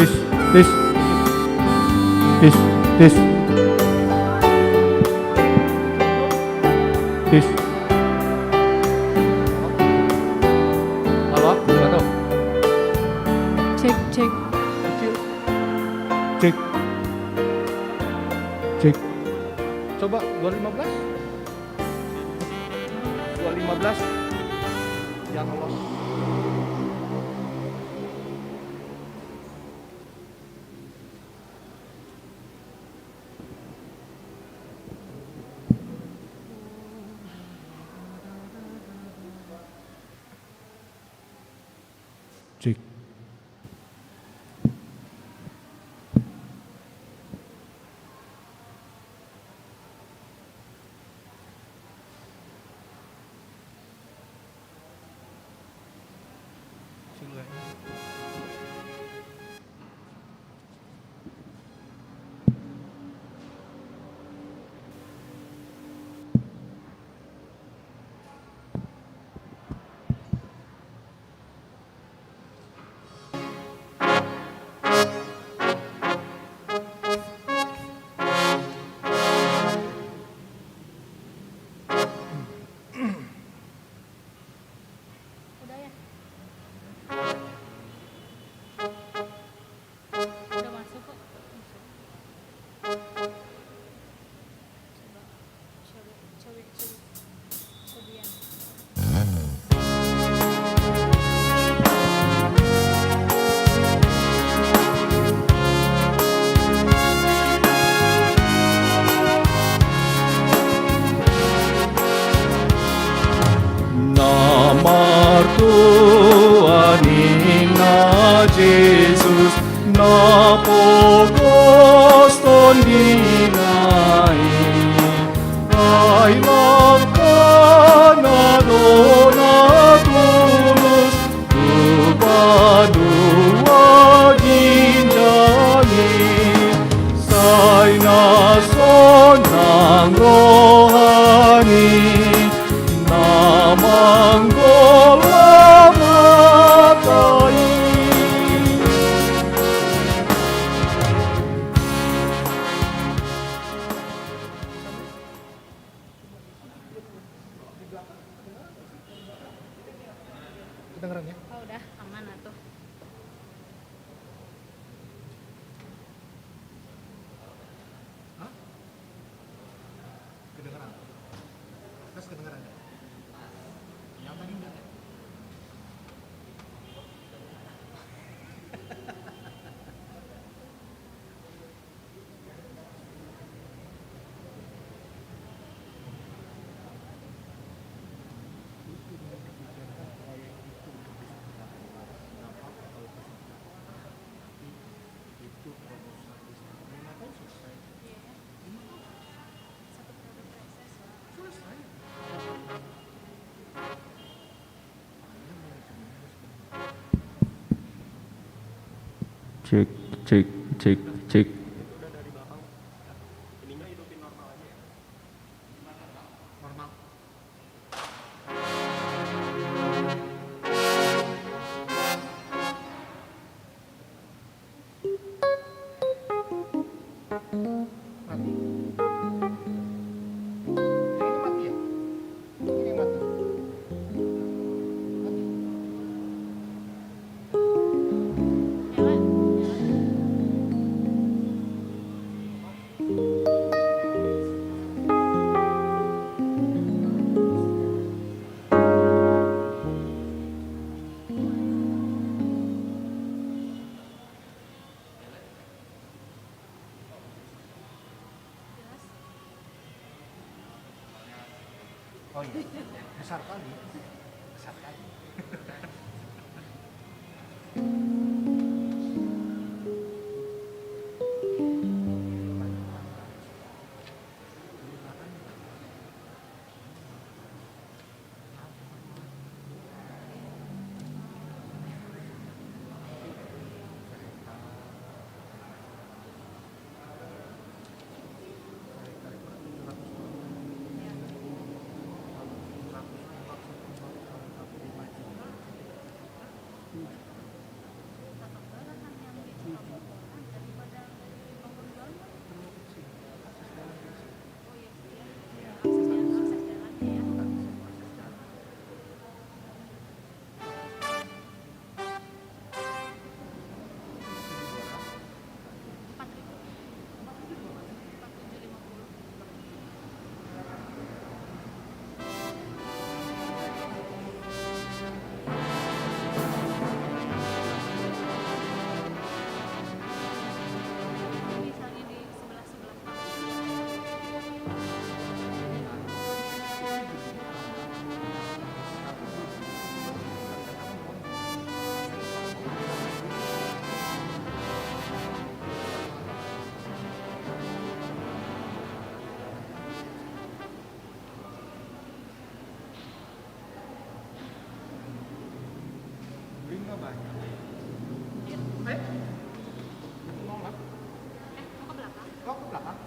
tes, tes, tes, tes, tes. Halo, gimana? Cek, cek. Cek, cek. Coba 215. 215. Yang lolos. Cek. Udah ya? Udah masuk kok. Cobian. Nama Tuhan ina Jesus, na pogos ton dinai. Ay na dona tulus, tubanua ginjani. Say nason ng rohani, manggolamatay. Kedengeran ya? Oh, udah aman atuh. Kedengeran. Tes kedengeran ya? Yang tadi enggak. Cek, cek, cek, cek. Normal. Yang ini mati ya? Ini yang mati. Mati. Nyala, nyala. Jelas. Oh iya. Besar kali. Besar kali. Ayo. Mau nggak? Mau ke belakang? Oh, ke belakang.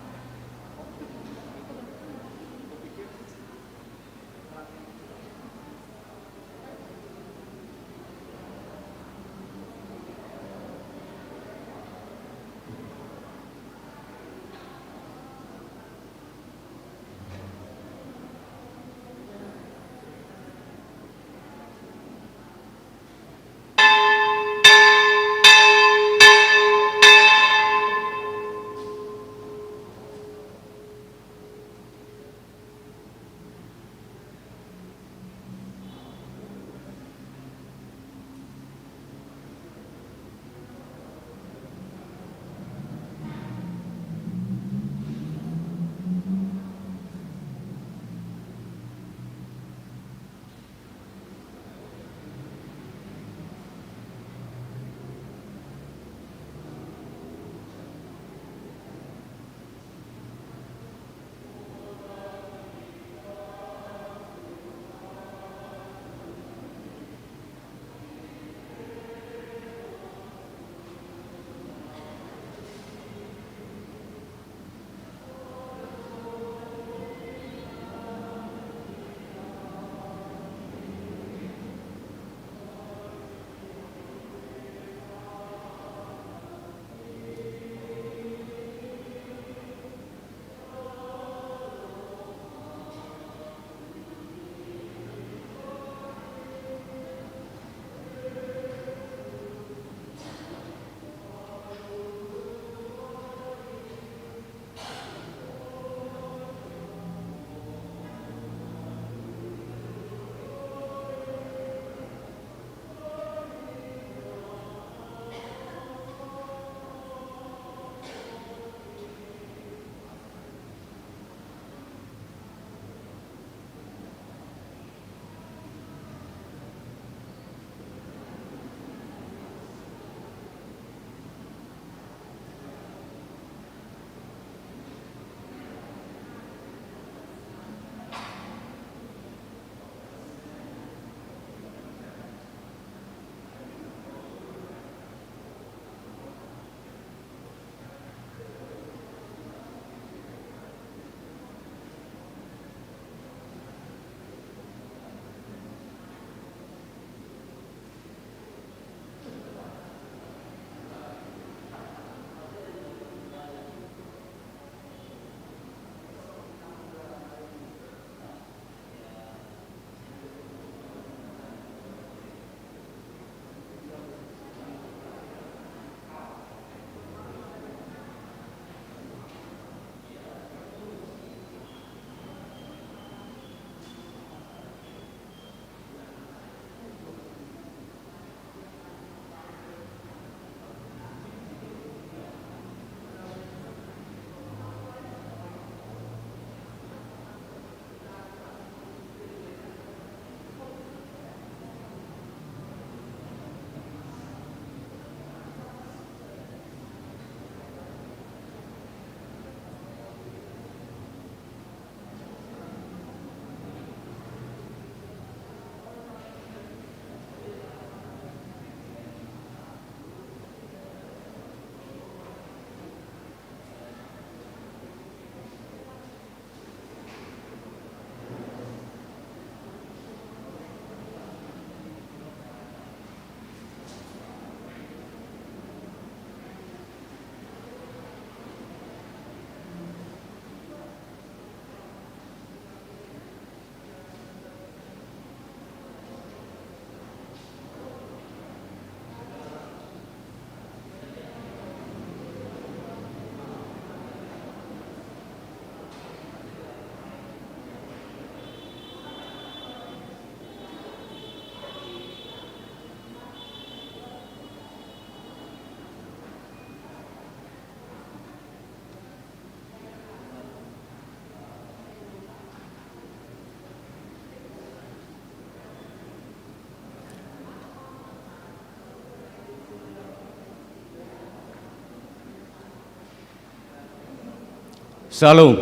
Salam.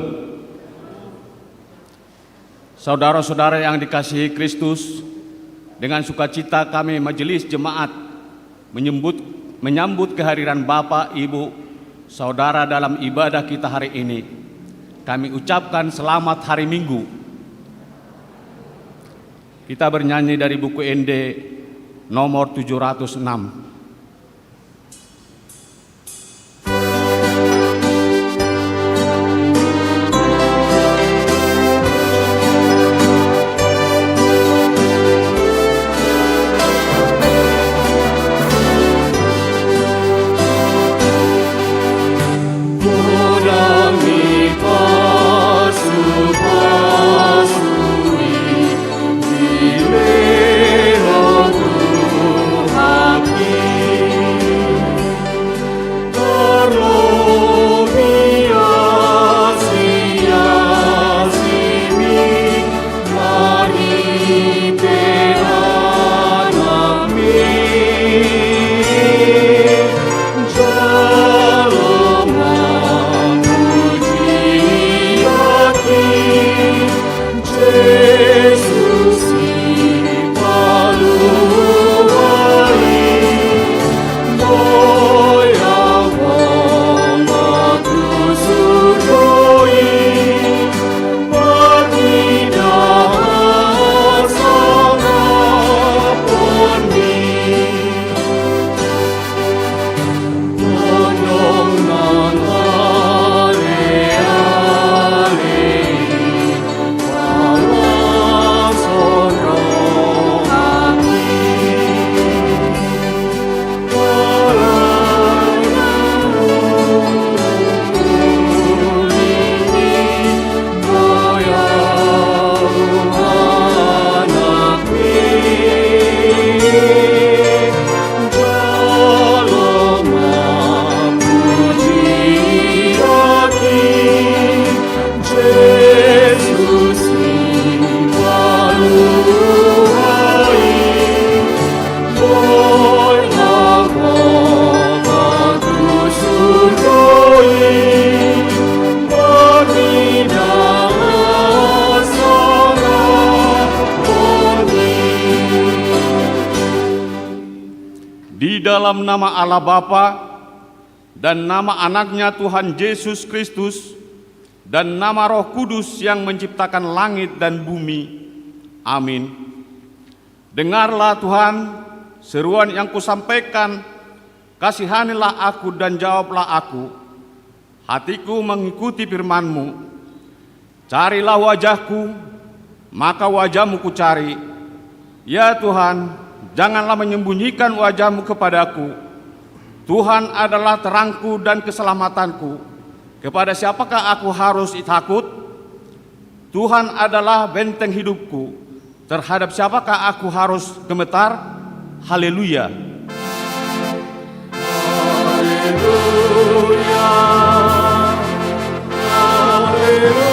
Saudara-saudara yang dikasihi Kristus, dengan sukacita kami Majelis Jemaat menyambut kehadiran Bapak, Ibu, Saudara dalam ibadah kita hari ini. Kami ucapkan selamat hari Minggu. Kita bernyanyi dari buku ND nomor 706. Dalam nama Allah Bapa dan nama anaknya Tuhan Yesus Kristus dan nama Roh Kudus yang menciptakan langit dan bumi. Amin. Dengarlah Tuhan seruan yang kusampaikan, kasihanilah aku dan jawablah aku. Hatiku mengikuti firman-Mu. Carilah wajahku, maka wajah-Mu kucari. Ya Tuhan, janganlah menyembunyikan wajah-Mu kepadaku. Tuhan adalah terangku dan keselamatanku. Kepada siapakah aku harus takut? Tuhan adalah benteng hidupku. Terhadap siapakah aku harus gemetar? Haleluya. Haleluya. Haleluya.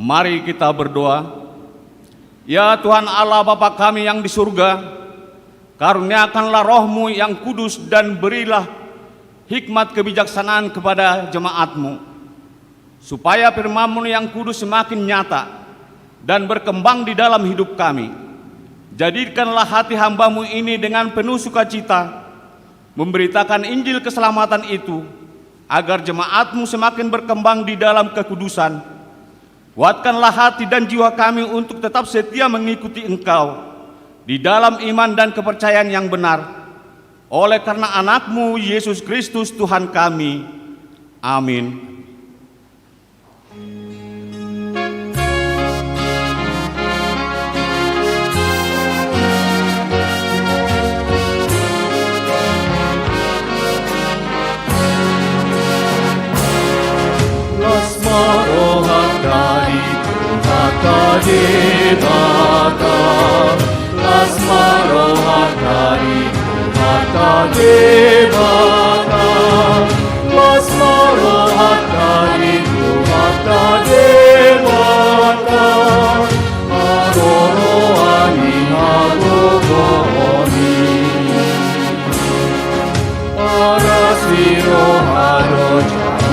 Mari kita berdoa. Ya Tuhan Allah Bapa kami yang di surga, karuniakanlah Roh-Mu yang kudus dan berilah hikmat kebijaksanaan kepada jemaat-Mu, supaya firman-Mu yang kudus semakin nyata dan berkembang di dalam hidup kami. Jadikanlah hati hamba-Mu ini dengan penuh sukacita memberitakan Injil keselamatan itu, agar jemaat-Mu semakin berkembang di dalam kekudusan. Kuatkanlah hati dan jiwa kami untuk tetap setia mengikuti Engkau di dalam iman dan kepercayaan yang benar. Oleh karena anak-Mu Yesus Kristus Tuhan kami. Amin. Devata, Plasma Rohatari, Hata Devata, Plasma Rohatari, Hata Devata, Aroroani, Aroroani, Arasiro, Arocha.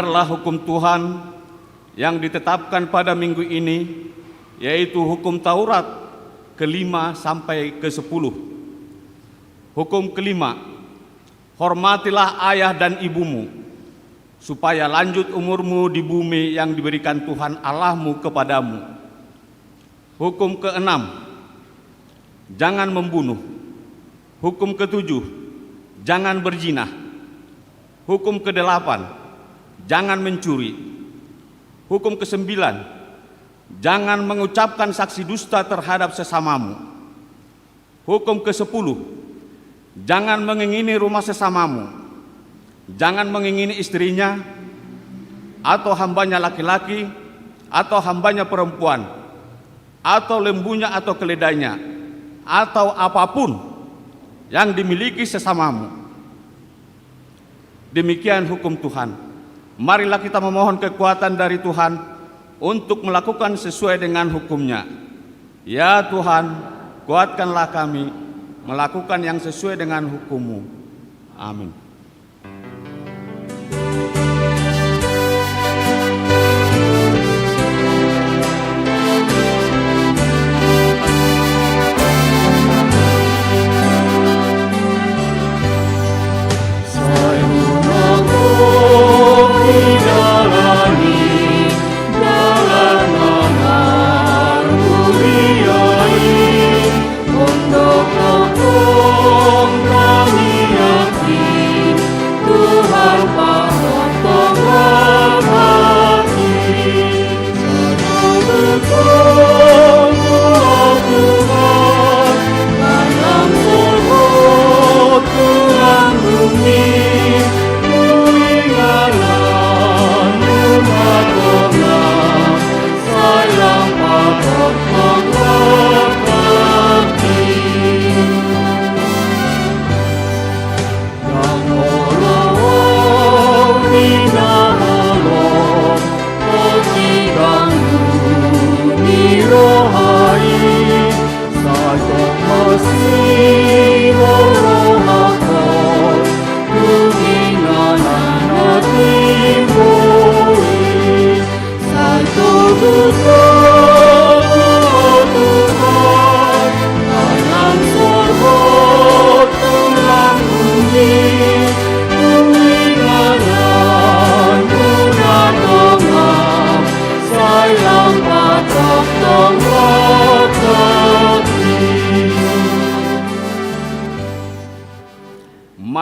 dengarlah hukum Tuhan yang ditetapkan pada minggu ini, yaitu hukum Taurat ke-5 sampai ke-10. Hukum kelima, hormatilah ayah dan ibumu, supaya lanjut umurmu di bumi yang diberikan Tuhan Allahmu kepadamu. Hukum keenam, jangan membunuh. Hukum ketujuh, jangan berzina. Hukum kedelapan, jangan mencuri. Hukum kesembilan, jangan mengucapkan saksi dusta terhadap sesamamu. Hukum kesepuluh, jangan mengingini rumah sesamamu. Jangan mengingini istrinya, atau hambanya laki-laki, atau hambanya perempuan, atau lembunya atau keledainya, atau apapun yang dimiliki sesamamu. Demikian hukum Tuhan. Marilah kita memohon kekuatan dari Tuhan untuk melakukan sesuai dengan hukum-Nya. Ya Tuhan, kuatkanlah kami melakukan yang sesuai dengan hukum-Mu. Amin.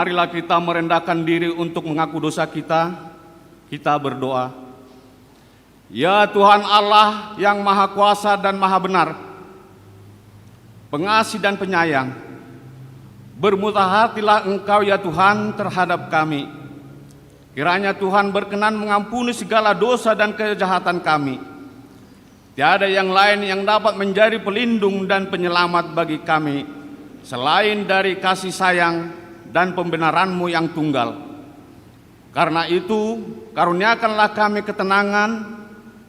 Marilah kita merendahkan diri untuk mengaku dosa kita. Kita berdoa. Ya Tuhan Allah yang Maha Kuasa dan Maha Benar, pengasih dan penyayang, bermurah hatilah Engkau ya Tuhan terhadap kami. Kiranya Tuhan berkenan mengampuni segala dosa dan kejahatan kami. Tiada yang lain yang dapat menjadi pelindung dan penyelamat bagi kami selain dari kasih sayang dan pembenaran-Mu yang tunggal. Karena itu, karuniakanlah kami ketenangan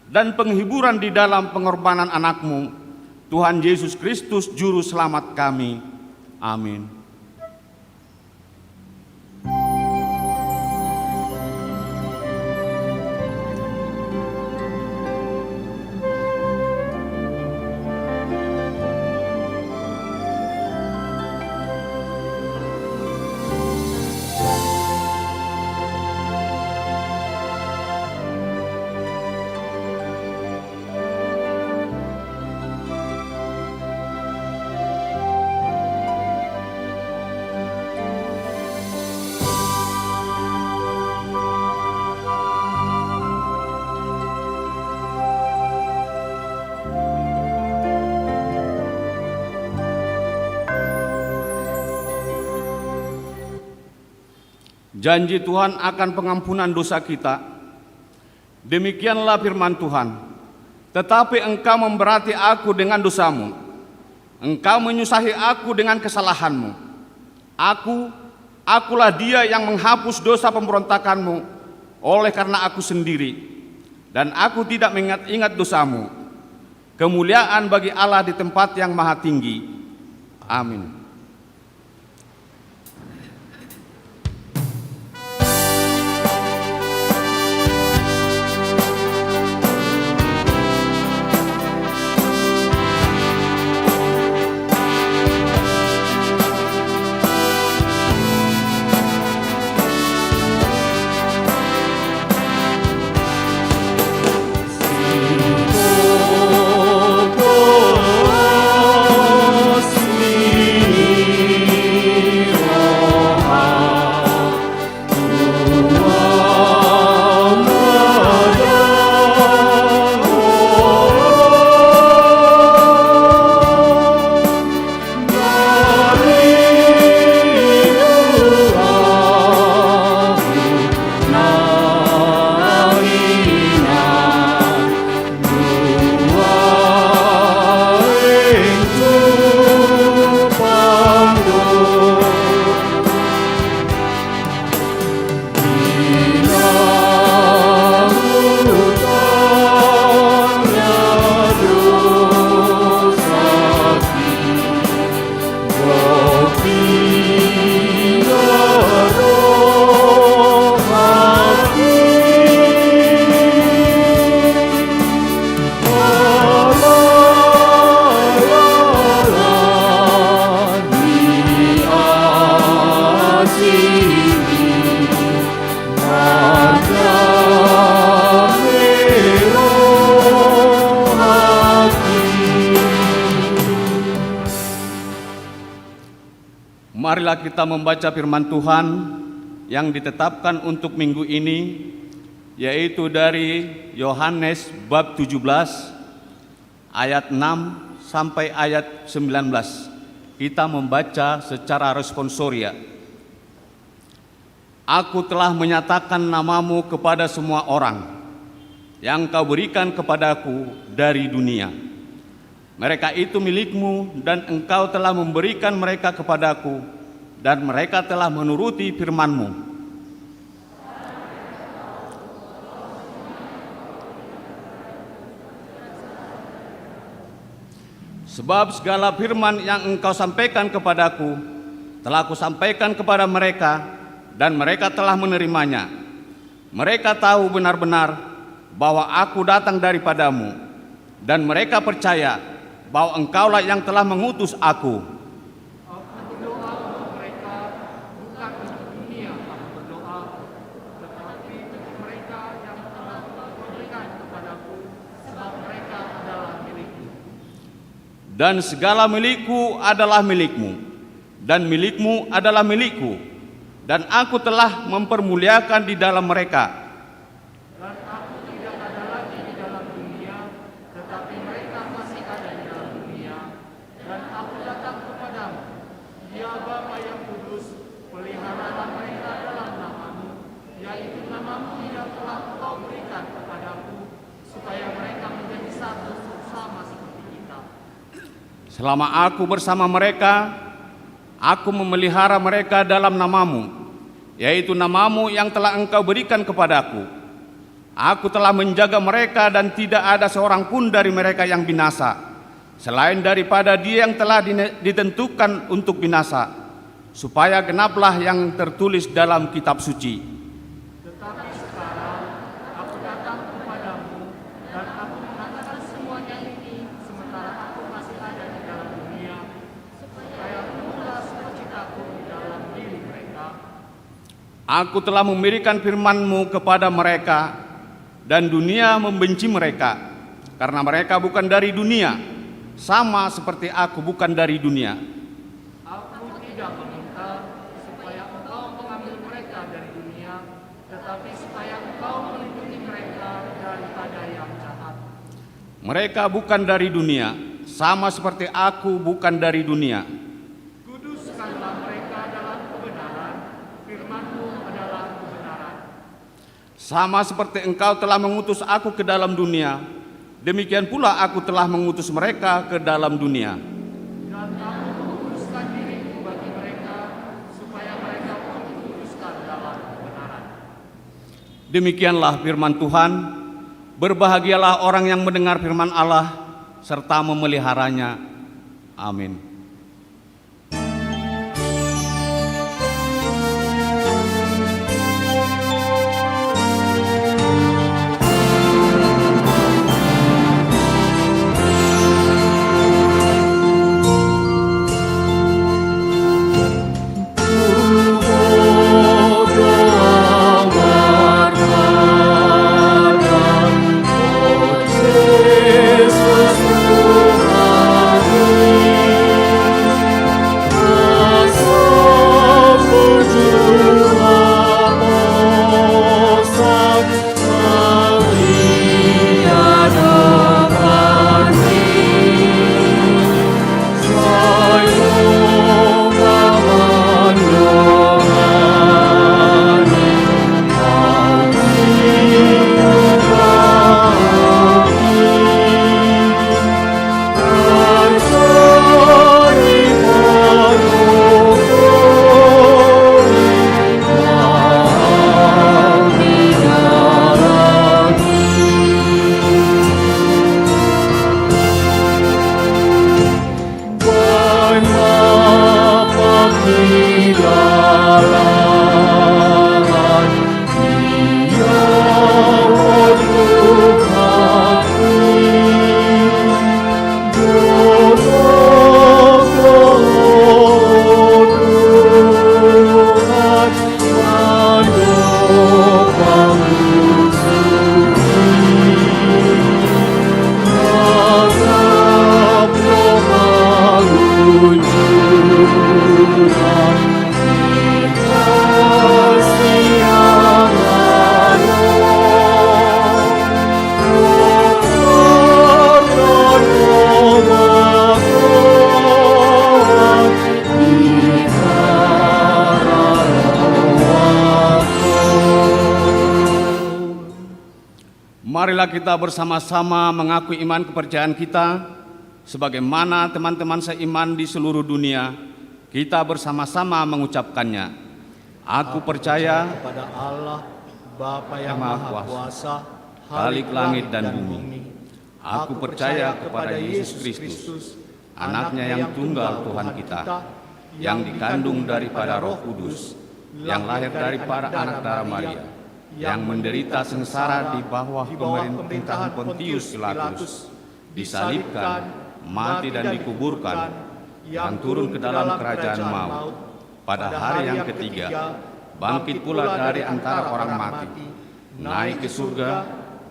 dan penghiburan di dalam pengorbanan anak-Mu, Tuhan Yesus Kristus, Juru Selamat kami. Amin. Janji Tuhan akan pengampunan dosa kita. Demikianlah firman Tuhan. Tetapi engkau memberati aku dengan dosamu. Engkau menyusahi aku dengan kesalahanmu. Akulah dia yang menghapus dosa pemberontakanmu oleh karena aku sendiri. Dan aku tidak mengingat-ingat dosamu. Kemuliaan bagi Allah di tempat yang maha tinggi. Amin. marilah kita membaca firman Tuhan yang ditetapkan untuk minggu ini, yaitu dari Yohanes bab 17 ayat 6 sampai ayat 19. Kita membaca secara responsoria. Aku telah menyatakan namamu kepada semua orang yang kau berikan kepadaku dari dunia. Mereka itu milikmu dan engkau telah memberikan mereka kepadaku dan mereka telah menuruti firman-Mu. Sebab segala firman yang engkau sampaikan kepadaku telah kusampaikan kepada mereka dan mereka telah menerimanya. Mereka tahu benar-benar bahwa aku datang daripadamu dan mereka percaya bahwa engkaulah yang telah mengutus aku. Aku berdoa untuk mereka, bukan untuk dunia aku berdoa, tetapi untuk mereka yang telah Engkau berikan kepadaku, sebab mereka adalah milikmu. Dan segala milikku adalah milikmu, dan milikmu adalah milikku, dan aku telah mempermuliakan di dalam mereka. Dan aku tidak ada lagi di dalam dunia, tetapi mereka masih ada di dalam dunia, dan aku datang kepadamu. Ya Bapa yang kudus, peliharalah mereka dalam namamu, yaitu namamu yang telah Engkau berikan kepadaku, supaya mereka menjadi satu sama seperti kita. Selama aku bersama mereka, aku memelihara mereka dalam namamu, yaitu namamu yang telah engkau berikan kepadaku. Aku telah menjaga mereka dan tidak ada seorang pun dari mereka yang binasa, selain daripada dia yang telah ditentukan untuk binasa, supaya genaplah yang tertulis dalam kitab suci. Tetapi sekarang aku datang kepadamu, dan aku mengatakan semuanya ini sementara aku masih ada di dalam dunia, supaya penuhlah sukacitaku di dalam diri mereka. Aku telah memberikan firman-Mu kepada mereka, dan dunia membenci mereka, karena mereka bukan dari dunia, sama seperti aku bukan dari dunia. Aku tidak meminta supaya Engkau mengambil mereka dari dunia, tetapi supaya Engkau melindungi mereka daripada yang jahat. Mereka bukan dari dunia, sama seperti aku bukan dari dunia. Kuduskanlah mereka dalam kebenaran, firman-Mu adalah kebenaran. Sama seperti engkau telah mengutus aku ke dalam dunia, demikian pula aku telah mengutus mereka ke dalam dunia. Dan aku menguduskan diriku bagi mereka, supaya mereka pun dikuduskan dalam kebenaran. Demikianlah firman Tuhan. Berbahagialah orang yang mendengar firman Allah serta memeliharanya. Amin. Yesus Tuhan. marilah kita bersama-sama mengakui iman kepercayaan kita, sebagaimana teman-teman seiman di seluruh dunia, kita bersama-sama mengucapkannya. Aku percaya kepada Allah, Bapa yang Maha Maha Kuasa, Khalik langit dan bumi. Aku percaya kepada Yesus Kristus, anaknya yang tunggal Tuhan kita, yang dikandung daripada Roh Kudus, yang lahir daripada anak darah Maria, yang menderita sengsara di bawah pemerintahan Pontius Pilatus, disalibkan, mati dan dikuburkan, yang turun ke dalam kerajaan maut, pada hari yang ketiga, bangkit pula dari antara orang mati, naik ke surga,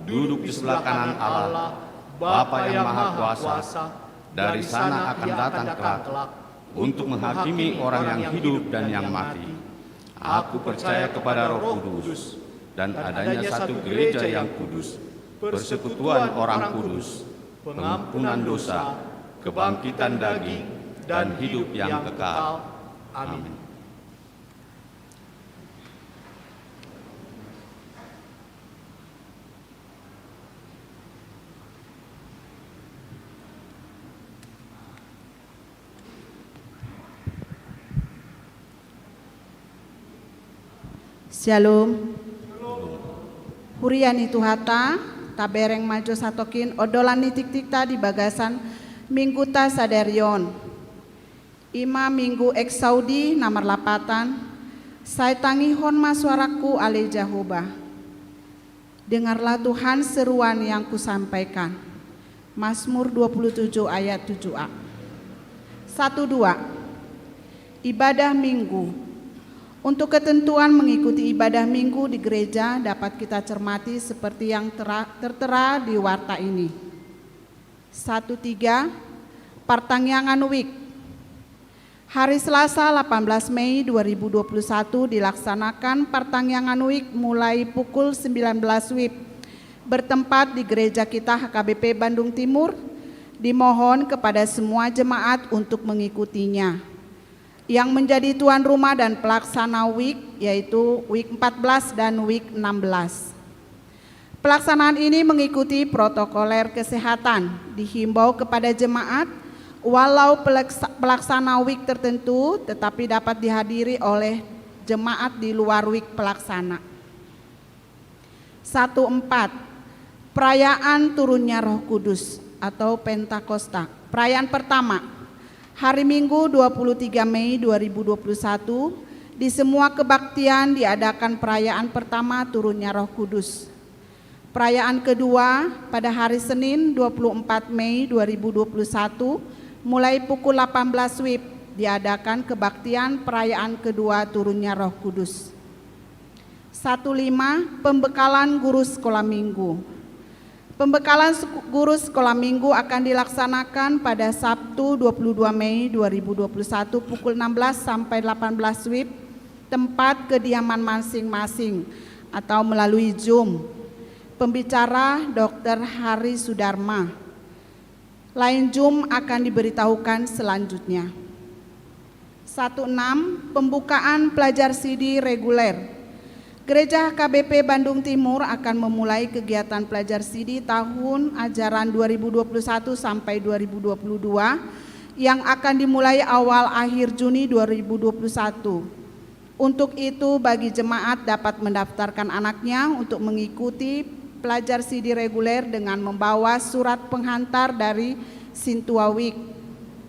duduk di sebelah kanan Allah, Bapa yang Maha Kuasa, dari sana akan datang kelak untuk menghakimi orang yang hidup dan yang mati. Aku percaya kepada Roh Kudus dan adanya satu gereja yang kudus, persekutuan orang kudus, pengampunan dosa, kebangkitan daging, dan hidup yang kekal. Amin. Shalom. Huriani Tuhata, tabereng majo satokin, odolan nitik-tikta di bagasan minggu ta saderion. Ima minggu ek Saudi namar lapatan, saya tangihon masuaraku ale Jehovah. Dengarlah Tuhan seruan yang kusampaikan. Mazmur 27 ayat 7a. 1-2. Ibadah minggu. Untuk ketentuan mengikuti ibadah minggu di gereja dapat kita cermati seperti yang tertera di warta ini. 1-3, Partangyangan Week. Hari Selasa 18 Mei 2021 dilaksanakan Partangyangan Week mulai pukul 19 WIB bertempat di gereja kita HKBP Bandung Timur. Dimohon kepada semua jemaat untuk mengikutinya. Yang menjadi tuan rumah dan pelaksana week yaitu week 14 dan week 16. Pelaksanaan ini mengikuti protokoler kesehatan, dihimbau kepada jemaat walau pelaksana week tertentu tetapi dapat dihadiri oleh jemaat di luar week pelaksana. 1-4, perayaan turunnya Roh Kudus atau Pentakosta. Perayaan pertama, hari Minggu 23 Mei 2021, di semua kebaktian diadakan perayaan pertama turunnya Roh Kudus. Perayaan kedua pada hari Senin 24 Mei 2021, mulai pukul 18 WIB diadakan kebaktian perayaan kedua turunnya Roh Kudus. 1-5, pembekalan guru sekolah minggu. Pembekalan guru sekolah minggu akan dilaksanakan pada Sabtu 22 Mei 2021 pukul 16 sampai 18 WIB, tempat kediaman masing-masing atau melalui Zoom. Pembicara Dr. Hari Sudarma. Lain Zoom akan diberitahukan selanjutnya. 1-6, pembukaan pelajar CD reguler. Gereja HKBP Bandung Timur akan memulai kegiatan pelajar CD tahun ajaran 2021 sampai 2022 yang akan dimulai awal akhir Juni 2021. Untuk itu bagi jemaat dapat mendaftarkan anaknya untuk mengikuti pelajar CD reguler dengan membawa surat penghantar dari Sintua Week,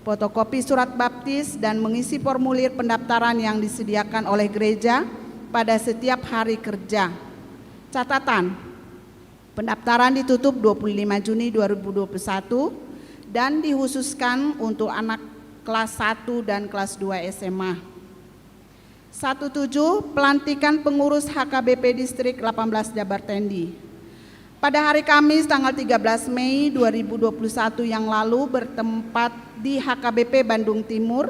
fotokopi surat baptis dan mengisi formulir pendaftaran yang disediakan oleh gereja pada setiap hari kerja. Catatan, pendaftaran ditutup 25 Juni 2021 dan dikhususkan untuk anak kelas 1 dan kelas 2 SMA. 1-7, pelantikan pengurus HKBP Distrik 18 Jabar Tendi. Pada hari Kamis tanggal 13 Mei 2021 yang lalu bertempat di HKBP Bandung Timur,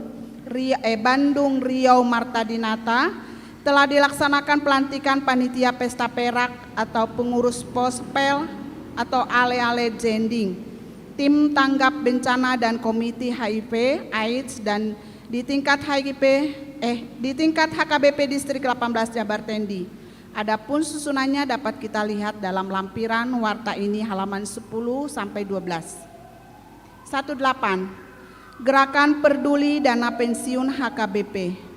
Bandung Riau Marta Dinata, telah dilaksanakan pelantikan panitia pesta perak atau pengurus pospel atau ale-ale jending, tim tanggap bencana dan komite HIV AIDS dan di tingkat HKBP Distrik 18 Jabar Tendi. Adapun susunannya dapat kita lihat dalam lampiran warta ini halaman 10 sampai 12. 18. Gerakan Peduli Dana Pensiun HKBP.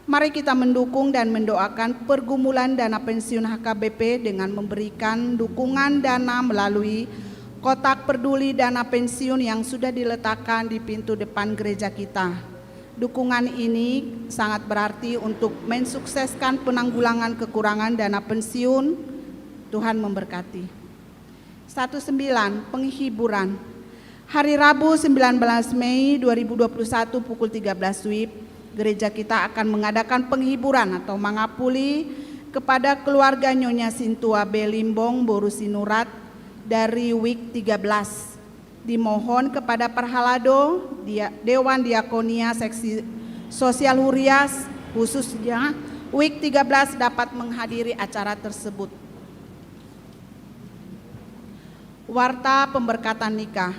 Mari kita mendukung dan mendoakan pergumulan dana pensiun HKBP dengan memberikan dukungan dana melalui kotak peduli dana pensiun yang sudah diletakkan di pintu depan gereja kita. Dukungan ini sangat berarti untuk mensukseskan penanggulangan kekurangan dana pensiun. Tuhan memberkati. 19. Penghiburan. Hari Rabu 19 Mei 2021 pukul 13 WIB, gereja kita akan mengadakan penghiburan atau mangapuli kepada keluarga Nyonya Sintua B. Limbong Borusinurat dari WIK 13. Dimohon kepada Perhalado, Dewan Diakonia Seksi Sosial Hurias, khususnya WIK 13 dapat menghadiri acara tersebut. Warta pemberkatan nikah.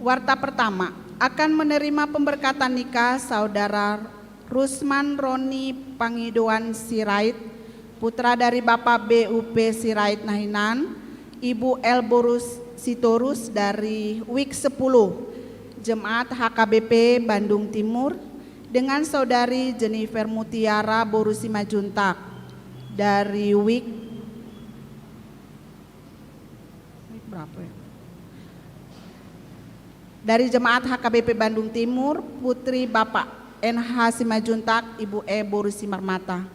Warta pertama, akan menerima pemberkatan nikah Saudara Rusman Roni Pangidoan Sirait, putra dari Bapak BUP Sirait Nahinan, Ibu El Borus Sitorus dari WIK 10, Jemaat HKBP Bandung Timur, dengan Saudari Jennifer Mutiara Borusi Majuntak dari WIK berapa ya? Dari Jemaat HKBP Bandung Timur, Putri Bapak NH Simajuntak, Ibu E Borusi Marmata.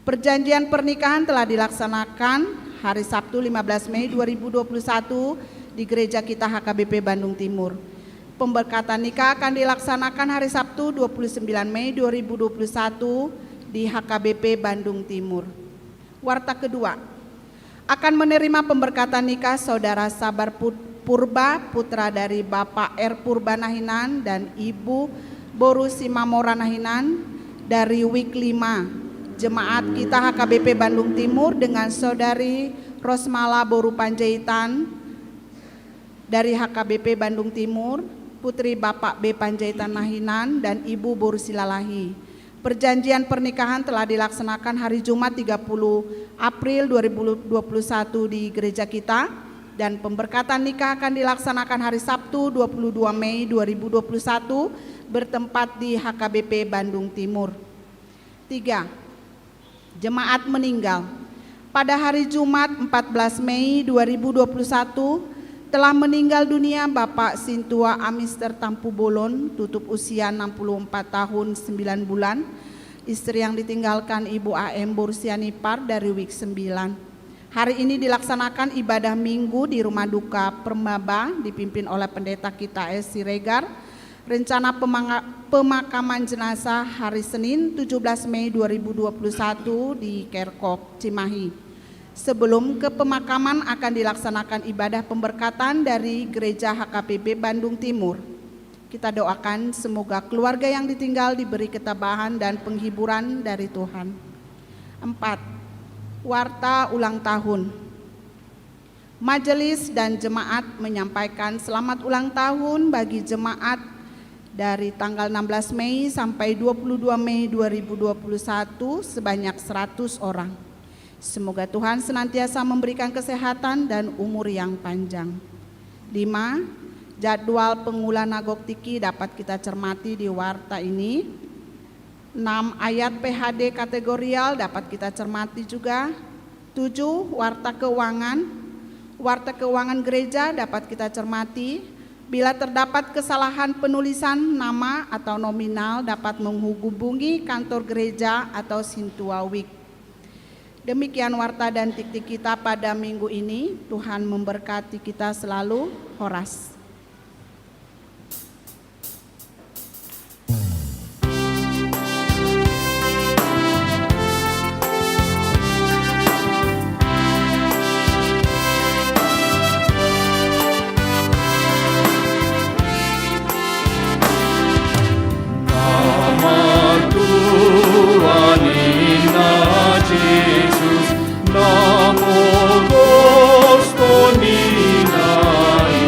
Perjanjian pernikahan telah dilaksanakan hari Sabtu 15 Mei 2021 di gereja kita HKBP Bandung Timur. Pemberkatan nikah akan dilaksanakan hari Sabtu 29 Mei 2021 di HKBP Bandung Timur. Warta kedua, akan menerima pemberkatan nikah Saudara Sabar Purba, putra dari Bapak R. Purba Nahinan dan Ibu Borusi Mamora Nahinan dari WIK 5. Jemaat kita HKBP Bandung Timur dengan Saudari Rosmala Boru Panjaitan dari HKBP Bandung Timur, Putri Bapak B. Panjaitan Nahinan dan Ibu Borusi Lalahi. Perjanjian pernikahan telah dilaksanakan hari Jumat 30 April 2021 di gereja kita, dan pemberkatan nikah akan dilaksanakan hari Sabtu 22 Mei 2021 bertempat di HKBP Bandung Timur. 3. Jemaat meninggal. Pada hari Jumat 14 Mei 2021 telah meninggal dunia Bapak Sintua Amister Tampu Bolon, tutup usia 64 tahun 9 bulan, istri yang ditinggalkan Ibu AM Borsianipar dari WIK 9. Hari ini dilaksanakan ibadah minggu di Rumah Duka Permaba dipimpin oleh pendeta kita S. Siregar. Rencana pemakaman jenazah hari Senin 17 Mei 2021 di Kerkop, Cimahi. Sebelum ke pemakaman akan dilaksanakan ibadah pemberkatan dari Gereja HKBP Bandung Timur. Kita doakan semoga keluarga yang ditinggal diberi ketabahan dan penghiburan dari Tuhan. 4. Warta ulang tahun. Majelis dan jemaat menyampaikan selamat ulang tahun bagi jemaat dari tanggal 16 Mei sampai 22 Mei 2021 sebanyak 100 orang. Semoga Tuhan senantiasa memberikan kesehatan dan umur yang panjang. 5. Jadwal pengulan Nagok-Tiki dapat kita cermati di warta ini. 6. Ayat PHD kategorial dapat kita cermati juga. 7. Warta keuangan. Warta keuangan gereja dapat kita cermati. Bila terdapat kesalahan penulisan nama atau nominal dapat menghubungi kantor gereja atau Sintua WIK. Demikian warta dan tik-tik kita pada minggu ini. Tuhan memberkati kita selalu. Horas. Namo Gospo Ninai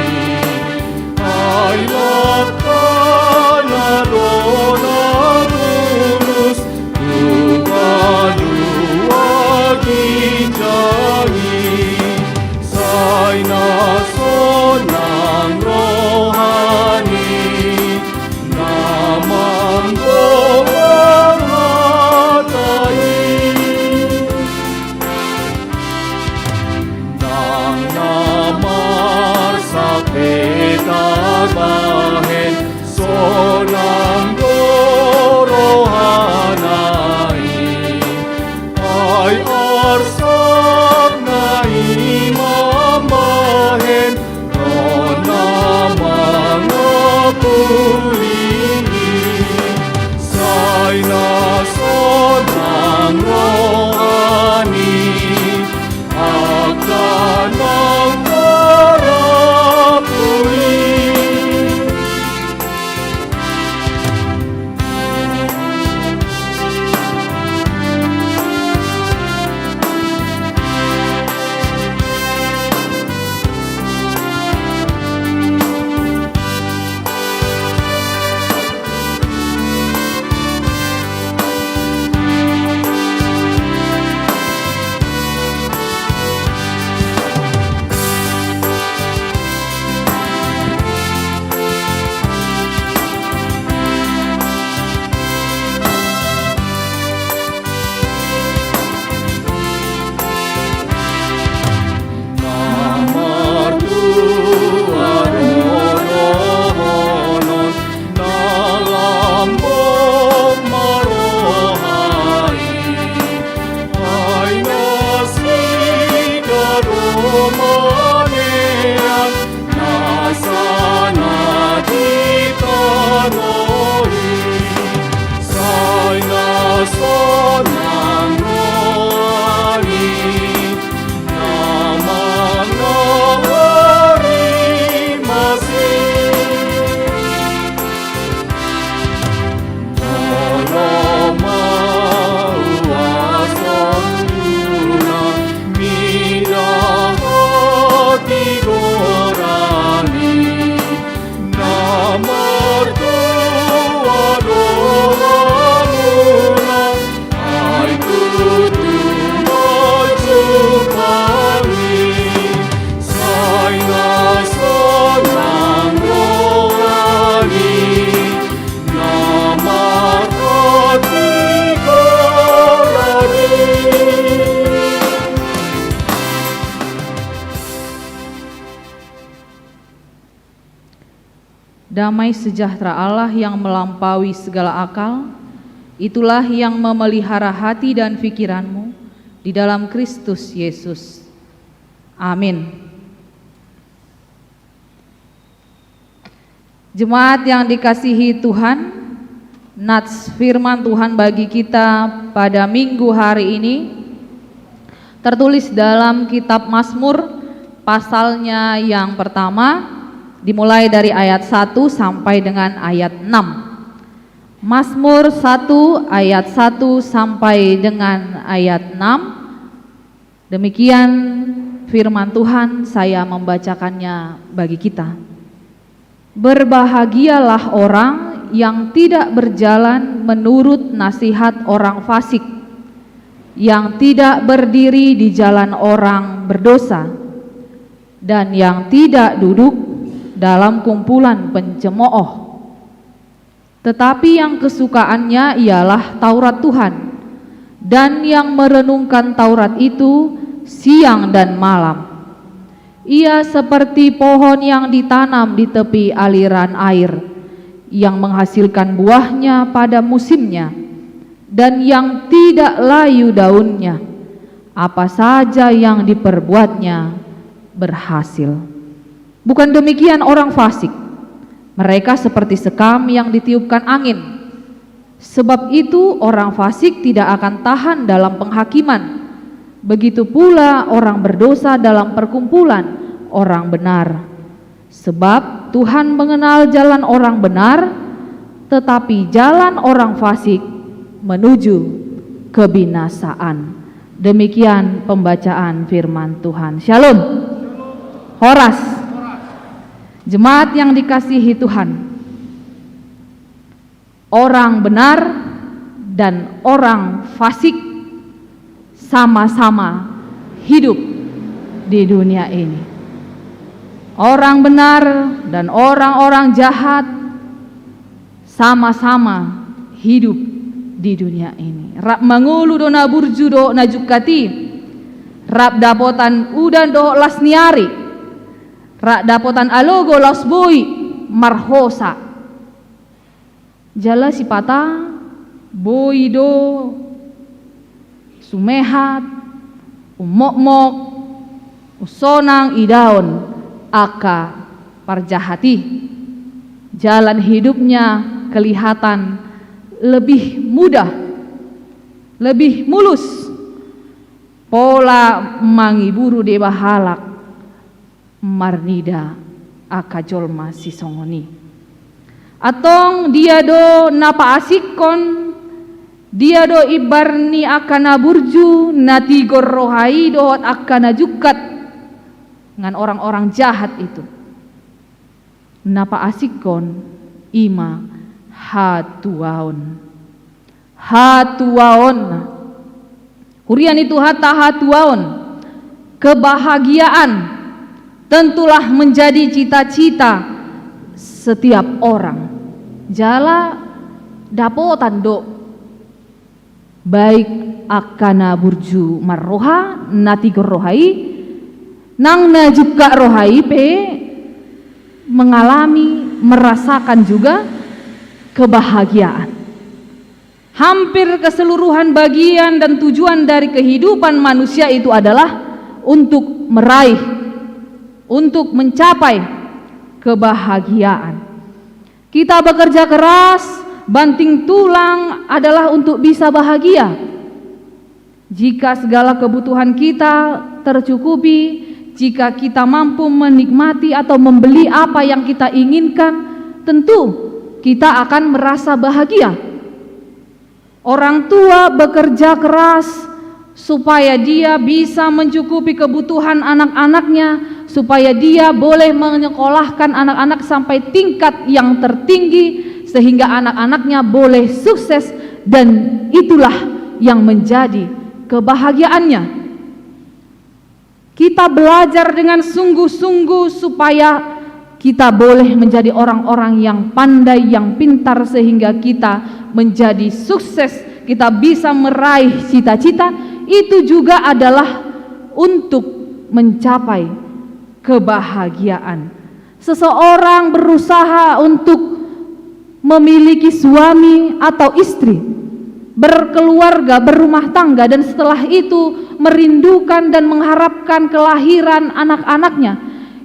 Ronang dorohanai ai arsak nai mamahen rona mangapuli saina sonang rohani akanang parapuli. Damai sejahtera Allah yang melampaui segala akal, itulah yang memelihara hati dan pikiranmu di dalam Kristus Yesus. Amin. Jemaat yang dikasihi Tuhan, nats firman Tuhan bagi kita pada minggu hari ini tertulis dalam kitab Mazmur pasalnya yang pertama, dimulai dari ayat 1 sampai dengan ayat 6. Mazmur 1 ayat 1 sampai dengan ayat 6. Demikian firman Tuhan, saya membacakannya bagi kita. Berbahagialah orang yang tidak berjalan menurut nasihat orang fasik, yang tidak berdiri di jalan orang berdosa, dan yang tidak duduk dalam kumpulan pencemooh, tetapi yang kesukaannya ialah Taurat Tuhan, dan yang merenungkan Taurat itu siang dan malam. Ia seperti pohon yang ditanam di tepi aliran air, yang menghasilkan buahnya pada musimnya, dan yang tidak layu daunnya. Apa saja yang diperbuatnya berhasil. Bukan demikian orang fasik, mereka seperti sekam yang ditiupkan angin. Sebab itu orang fasik tidak akan tahan dalam penghakiman. Begitu pula orang berdosa dalam perkumpulan orang benar. Sebab Tuhan mengenal jalan orang benar, tetapi jalan orang fasik menuju kebinasaan. Demikian pembacaan firman Tuhan. Shalom. Horas. Jemaat yang dikasihi Tuhan, orang benar dan orang fasik sama-sama hidup di dunia ini. Orang benar dan orang-orang jahat sama-sama hidup di dunia ini. Rap mangulu do na burju do na jukati, rap dapotan udan do lasniari, rak dapotan alogo lasboi marhosa. Jala Sipata, Boido, Sumehat, Umokmok, Usonang Idaon, Aka Parjahati. Jalan hidupnya kelihatan lebih mudah, lebih mulus. Pola mangiburu de bahalak marnida aka jolma sisongoni. Atong dia do napa asikon, dia do ibarni akana burju nati gorrohai dohot akana jukat dengan orang-orang jahat itu. Napa asikon ima hatuaon kurian itu hatuaon. Kebahagiaan tentulah menjadi cita-cita setiap orang. Jala dapotan do baik akana burju marroha nati gorrohai nang na juga rohai pe mengalami, merasakan juga kebahagiaan. Hampir keseluruhan bagian dan tujuan dari kehidupan manusia itu adalah untuk meraih, untuk mencapai kebahagiaan. Kita bekerja keras, banting tulang adalah untuk bisa bahagia. Jika segala kebutuhan kita tercukupi, jika kita mampu menikmati atau membeli apa yang kita inginkan, tentu kita akan merasa bahagia. Orang tua bekerja keras supaya dia bisa mencukupi kebutuhan anak-anaknya, supaya dia boleh menyekolahkan anak-anak sampai tingkat yang tertinggi, sehingga anak-anaknya boleh sukses, dan itulah yang menjadi kebahagiaannya. Kita belajar dengan sungguh-sungguh supaya kita boleh menjadi orang-orang yang pandai, yang pintar, sehingga kita menjadi sukses, kita bisa meraih cita-cita. Itu juga adalah untuk mencapai kebahagiaan. Seseorang berusaha untuk memiliki suami atau istri, berkeluarga, berumah tangga, dan setelah itu merindukan dan mengharapkan kelahiran anak-anaknya.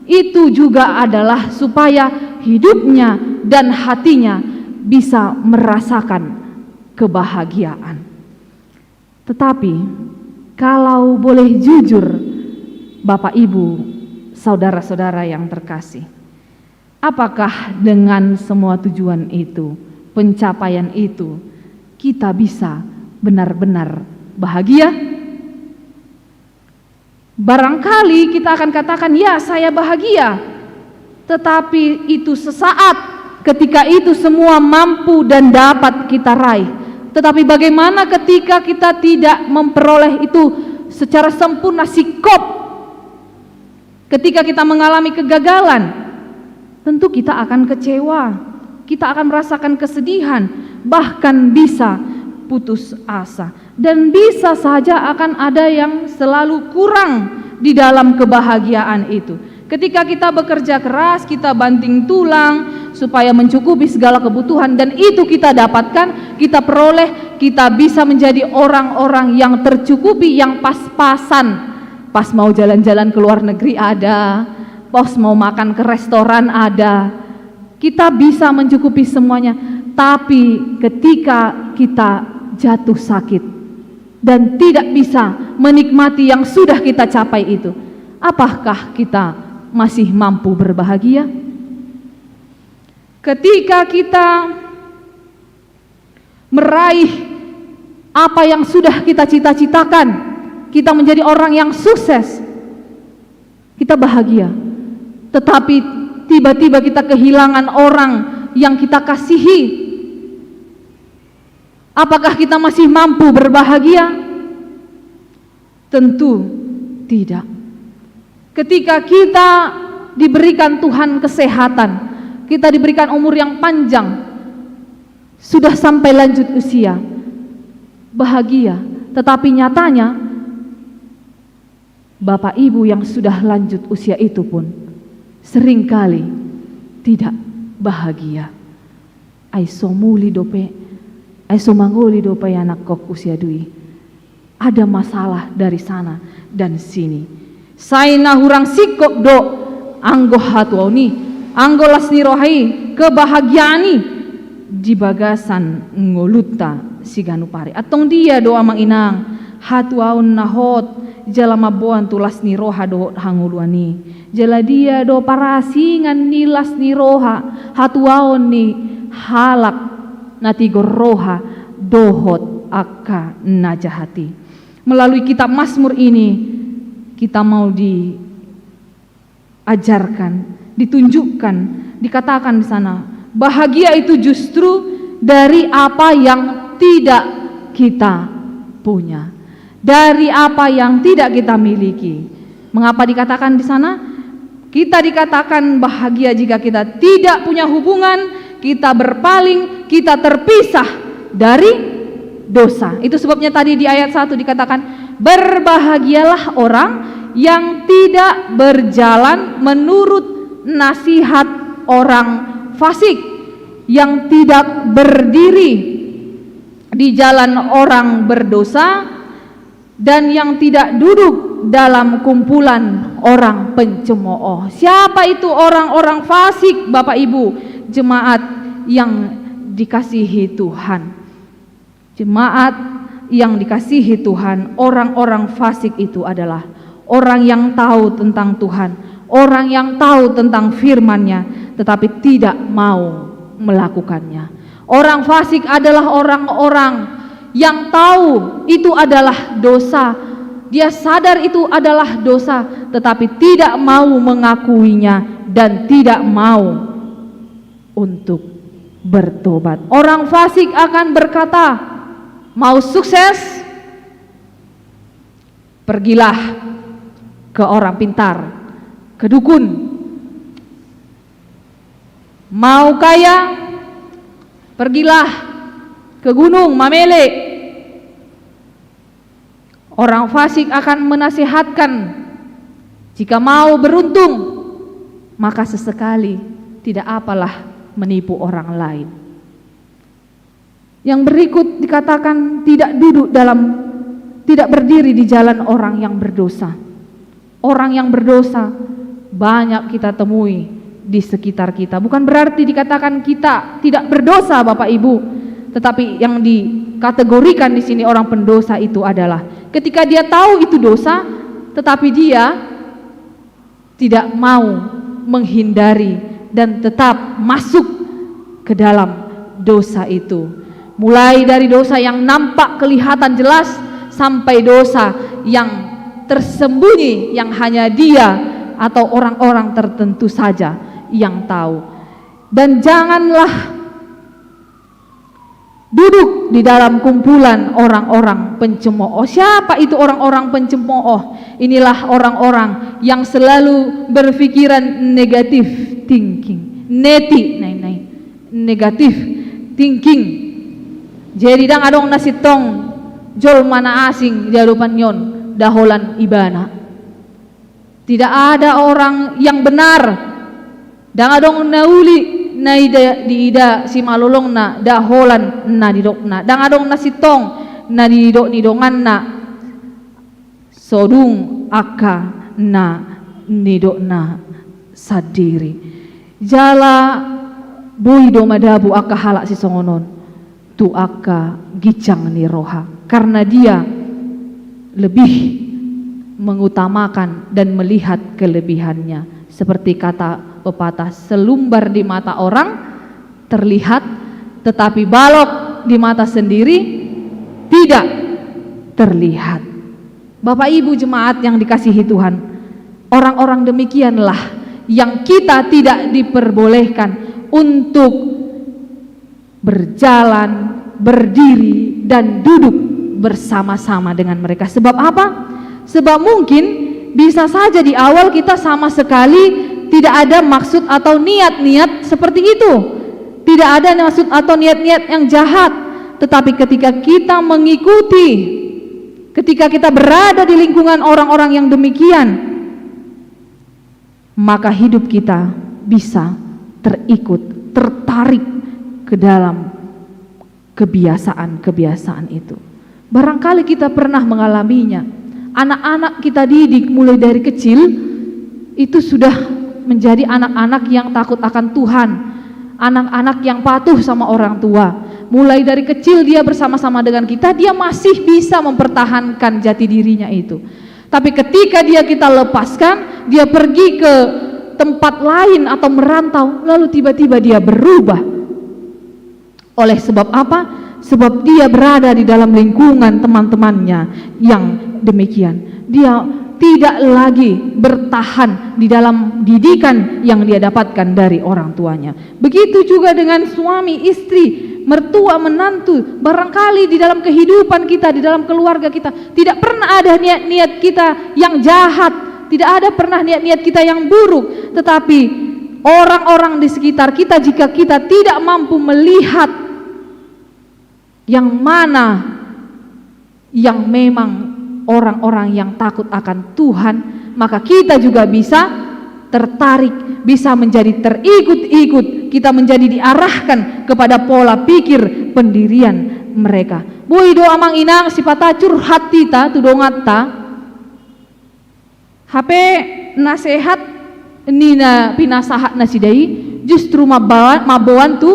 Itu juga adalah supaya hidupnya dan hatinya bisa merasakan kebahagiaan. Tetapi kalau boleh jujur, Bapak Ibu, saudara-saudara yang terkasih, apakah dengan semua tujuan itu, pencapaian itu, kita bisa benar-benar bahagia? Barangkali kita akan katakan, ya saya bahagia, tetapi itu sesaat, ketika itu semua mampu dan dapat kita raih. Tetapi bagaimana ketika kita tidak memperoleh itu secara sempurna, sikop? Ketika kita mengalami kegagalan, tentu kita akan kecewa, kita akan merasakan kesedihan, bahkan bisa putus asa. Dan bisa saja akan ada yang selalu kurang di dalam kebahagiaan itu. Ketika kita bekerja keras, kita banting tulang supaya mencukupi segala kebutuhan, dan itu kita dapatkan, kita peroleh, kita bisa menjadi orang-orang yang tercukupi, yang pas-pasan. Pas mau jalan-jalan ke luar negeri ada, pas mau makan ke restoran ada, kita bisa mencukupi semuanya. Tapi ketika kita jatuh sakit dan tidak bisa menikmati yang sudah kita capai itu, apakah kita masih mampu berbahagia? Ketika kita meraih apa yang sudah kita cita-citakan, kita menjadi orang yang sukses, kita bahagia. Tetapi tiba-tiba kita kehilangan orang yang kita kasihi, apakah kita masih mampu berbahagia? Tentu tidak. Ketika kita diberikan Tuhan kesehatan, kita diberikan umur yang panjang, sudah sampai lanjut usia, bahagia. Tetapi nyatanya Bapak Ibu yang sudah lanjut usia itu pun seringkali tidak bahagia. Aiso muli dope, aiso mangoli dope anak kok usia dui. Ada masalah dari sana dan sini. Saina hurang sikok do anggo hatuoni, anggo lasni rohai kebahagiaani di bagasan ngoluta siganu pare. Atong dia doa mang inang hatuaun nahot jala maboan tulas ni roha do hanguluani. Jala dia do parasingan nilas ni roha hatuaun ni halak natigo roha dohot akka najahati. Melalui kitab Mazmur ini kita mau diajarkan, ditunjukkan, dikatakan di sana bahagia itu justru dari apa yang tidak kita punya, dari apa yang tidak kita miliki. Mengapa dikatakan di sana? Kita dikatakan bahagia jika kita tidak punya hubungan, kita berpaling, kita terpisah dari dosa. Itu sebabnya tadi di ayat 1 dikatakan berbahagialah orang yang tidak berjalan menurut nasihat orang fasik, yang tidak berdiri di jalan orang berdosa, dan yang tidak duduk dalam kumpulan orang pencemooh. Siapa itu orang-orang fasik, Bapak Ibu jemaat yang dikasihi Tuhan? Jemaat yang dikasihi Tuhan, orang-orang fasik itu adalah orang yang tahu tentang Tuhan, orang yang tahu tentang firman-Nya tetapi tidak mau melakukannya. Orang fasik adalah orang-orang yang tahu itu adalah dosa, dia sadar itu adalah dosa tetapi tidak mau mengakuinya dan tidak mau untuk bertobat. Orang fasik akan berkata, mau sukses, pergilah ke orang pintar, ke dukun. Mau kaya, pergilah ke gunung Mamele. Orang fasik akan menasihatkan, jika mau beruntung, maka sesekali tidak apalah menipu orang lain. Yang berikut dikatakan tidak berdiri di jalan orang yang berdosa. Orang yang berdosa banyak kita temui di sekitar kita. Bukan berarti dikatakan kita tidak berdosa, Bapak Ibu, tetapi yang dikategorikan di sini orang pendosa itu adalah ketika dia tahu itu dosa, tetapi dia tidak mau menghindari dan tetap masuk ke dalam dosa itu. Mulai dari dosa yang nampak kelihatan jelas sampai dosa yang tersembunyi yang hanya dia atau orang-orang tertentu saja yang tahu. Dan janganlah duduk di dalam kumpulan orang-orang pencemooh. Siapa itu orang-orang pencemooh? Inilah orang-orang yang selalu berpikiran negatif thinking, negatif thinking. Jadi dang adong nasitong jol mana asing di hadapan yon daholan ibana. Tidak ada orang yang benar. Dang adong nauli na di ida si malulong na daholan na didok na. Dang adong nasitong na didok nidongan na sodung aka na nidok na sadiri. Jala boy do madabu aka halak si songonon. Tu aka gicang ni roha, karena dia lebih mengutamakan dan melihat kelebihannya. Seperti kata pepatah, selumbar di mata orang terlihat, tetapi balok di mata sendiri tidak terlihat. Bapak Ibu jemaat yang dikasihi Tuhan, orang-orang demikianlah yang kita tidak diperbolehkan untuk berjalan, berdiri, dan duduk bersama-sama dengan mereka. Sebab apa? Sebab mungkin bisa saja di awal kita sama sekali tidak ada maksud atau niat-niat seperti itu. Tidak ada maksud atau niat-niat yang jahat. Tetapi ketika kita mengikuti, ketika kita berada di lingkungan orang-orang yang demikian, maka hidup kita bisa terikut, tertarik ke ke dalam kebiasaan-kebiasaan itu. Barangkali kita pernah mengalaminya. Anak-anak kita didik mulai dari kecil itu sudah menjadi anak-anak yang takut akan Tuhan, anak-anak yang patuh sama orang tua. Mulai dari kecil dia bersama-sama dengan kita, dia masih bisa mempertahankan jati dirinya itu. Tapi ketika kita lepaskan, dia pergi ke tempat lain atau merantau, lalu tiba-tiba dia berubah. Oleh sebab apa? Sebab dia berada di dalam lingkungan teman-temannya yang demikian. Dia tidak lagi bertahan di dalam didikan yang dia dapatkan dari orang tuanya. Begitu juga dengan suami, istri, mertua, menantu. Barangkali di dalam kehidupan kita, di dalam keluarga kita, tidak pernah ada niat-niat kita yang jahat, tidak ada pernah niat-niat kita yang buruk. Tetapi orang-orang di sekitar kita, jika kita tidak mampu melihat yang mana yang memang orang-orang yang takut akan Tuhan, maka kita juga bisa tertarik, bisa menjadi terikut-ikut, kita menjadi diarahkan kepada pola pikir pendirian mereka. Boy do amang inang sipata curhat tita tudongata HP nasehat nina pinasahat nasidai justru mabawan tu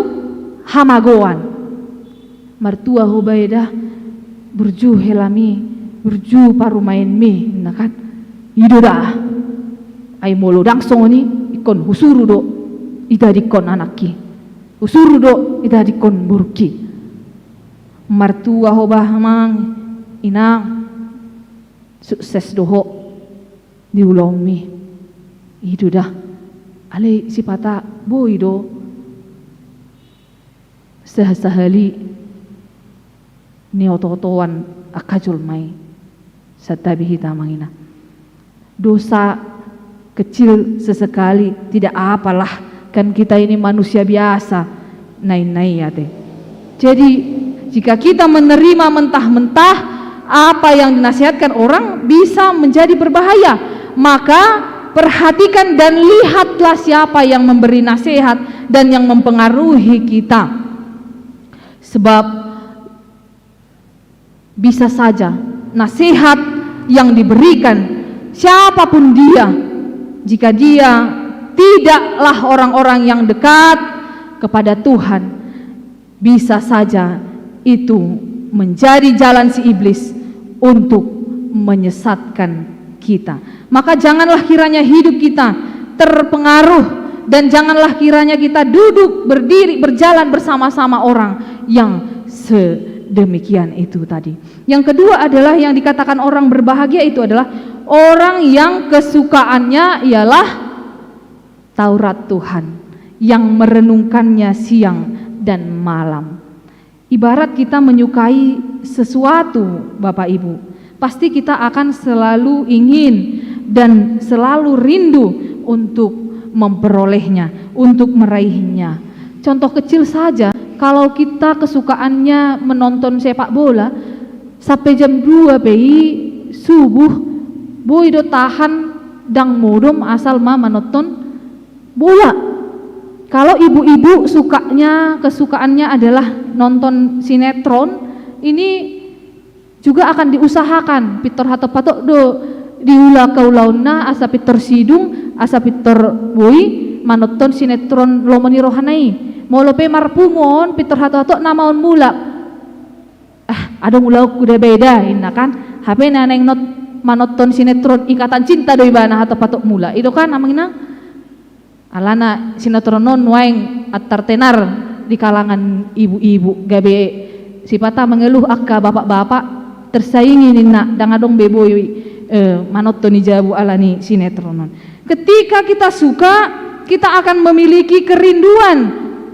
hamagoan. Mertua Hubaidah burju helami burju parumain mi nakan ido dah ay molo dangsong ni ikon husuru do ida dikon anaki husuru do ida dikon burki. Mertua Hubah mang inang sukses doho di ulong mi ido dah ale sipata boy do sahali ni oto-otoan akajul mai satabi hita mangina. Dosa kecil sesekali tidak apalah, kan kita ini manusia biasa, nai-nai ya teh. Jadi jika kita menerima mentah-mentah apa yang dinasihatkan orang bisa menjadi berbahaya, maka perhatikan dan lihatlah siapa yang memberi nasihat dan yang mempengaruhi kita. Sebab bisa saja nasihat yang diberikan siapapun dia, jika dia tidaklah orang-orang yang dekat kepada Tuhan, bisa saja itu menjadi jalan si iblis untuk menyesatkan kita. Maka janganlah kiranya hidup kita terpengaruh, dan janganlah kiranya kita duduk, berdiri, berjalan bersama-sama orang yang demikian itu tadi. Yang kedua adalah yang dikatakan orang berbahagia itu adalah orang yang kesukaannya ialah Taurat Tuhan, yang merenungkannya siang dan malam. Ibarat kita menyukai sesuatu, Bapak Ibu, pasti kita akan selalu ingin dan selalu rindu untuk memperolehnya, untuk meraihnya. Contoh kecil saja, kalau kita kesukaannya menonton sepak bola sampai jam 2 PI subuh, boy do tahan dang modom asal menonton bola. Kalau ibu-ibu kesukaannya adalah nonton sinetron, ini juga akan diusahakan pitor hato patok do diulah kaulauna asa pitor sidung asa pitor boy manonton sinetron lomoni rohanai molope marpungon pitor hato namaon mula ada mula kuda beda ina kan HP naneng not manonton sinetron Ikatan Cinta doi bana hato patok mula itu kan namanya alana sinetron non waeng atartenar di kalangan ibu-ibu gabe sipata mengeluh akka bapak-bapak tersaingi nina dangadong beboy manonton jabu alani sinetron non. Ketika kita suka, kita akan memiliki kerinduan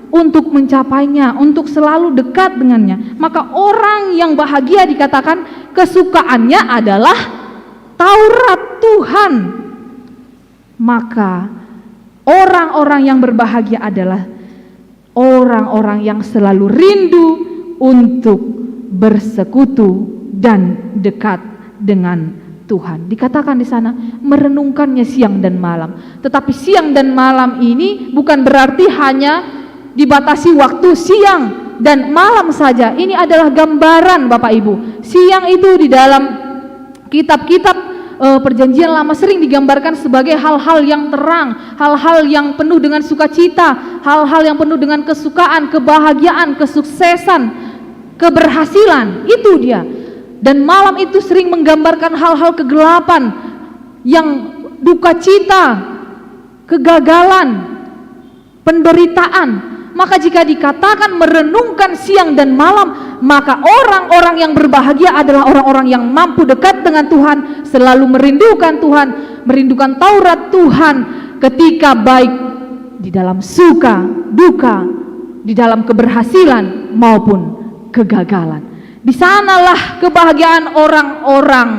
untuk mencapainya, untuk selalu dekat dengannya. Maka orang yang bahagia dikatakan kesukaannya adalah Taurat Tuhan. Maka orang-orang yang berbahagia adalah orang-orang yang selalu rindu untuk bersekutu dan dekat dengan Tuhan. Dikatakan di sana merenungkannya siang dan malam. Tetapi siang dan malam ini bukan berarti hanya dibatasi waktu siang dan malam saja. Ini adalah gambaran Bapak Ibu. Siang itu di dalam kitab-kitab Perjanjian Lama sering digambarkan sebagai hal-hal yang terang, hal-hal yang penuh dengan sukacita, hal-hal yang penuh dengan kesukaan, kebahagiaan, kesuksesan, keberhasilan. Itu dia. Dan malam itu sering menggambarkan hal-hal kegelapan, yang duka cita, kegagalan, penderitaan. Maka jika dikatakan merenungkan siang dan malam, maka orang-orang yang berbahagia adalah orang-orang yang mampu dekat dengan Tuhan, selalu merindukan Tuhan, merindukan Taurat Tuhan, ketika baik di dalam suka, duka, di dalam keberhasilan maupun kegagalan. Di sanalah kebahagiaan orang-orang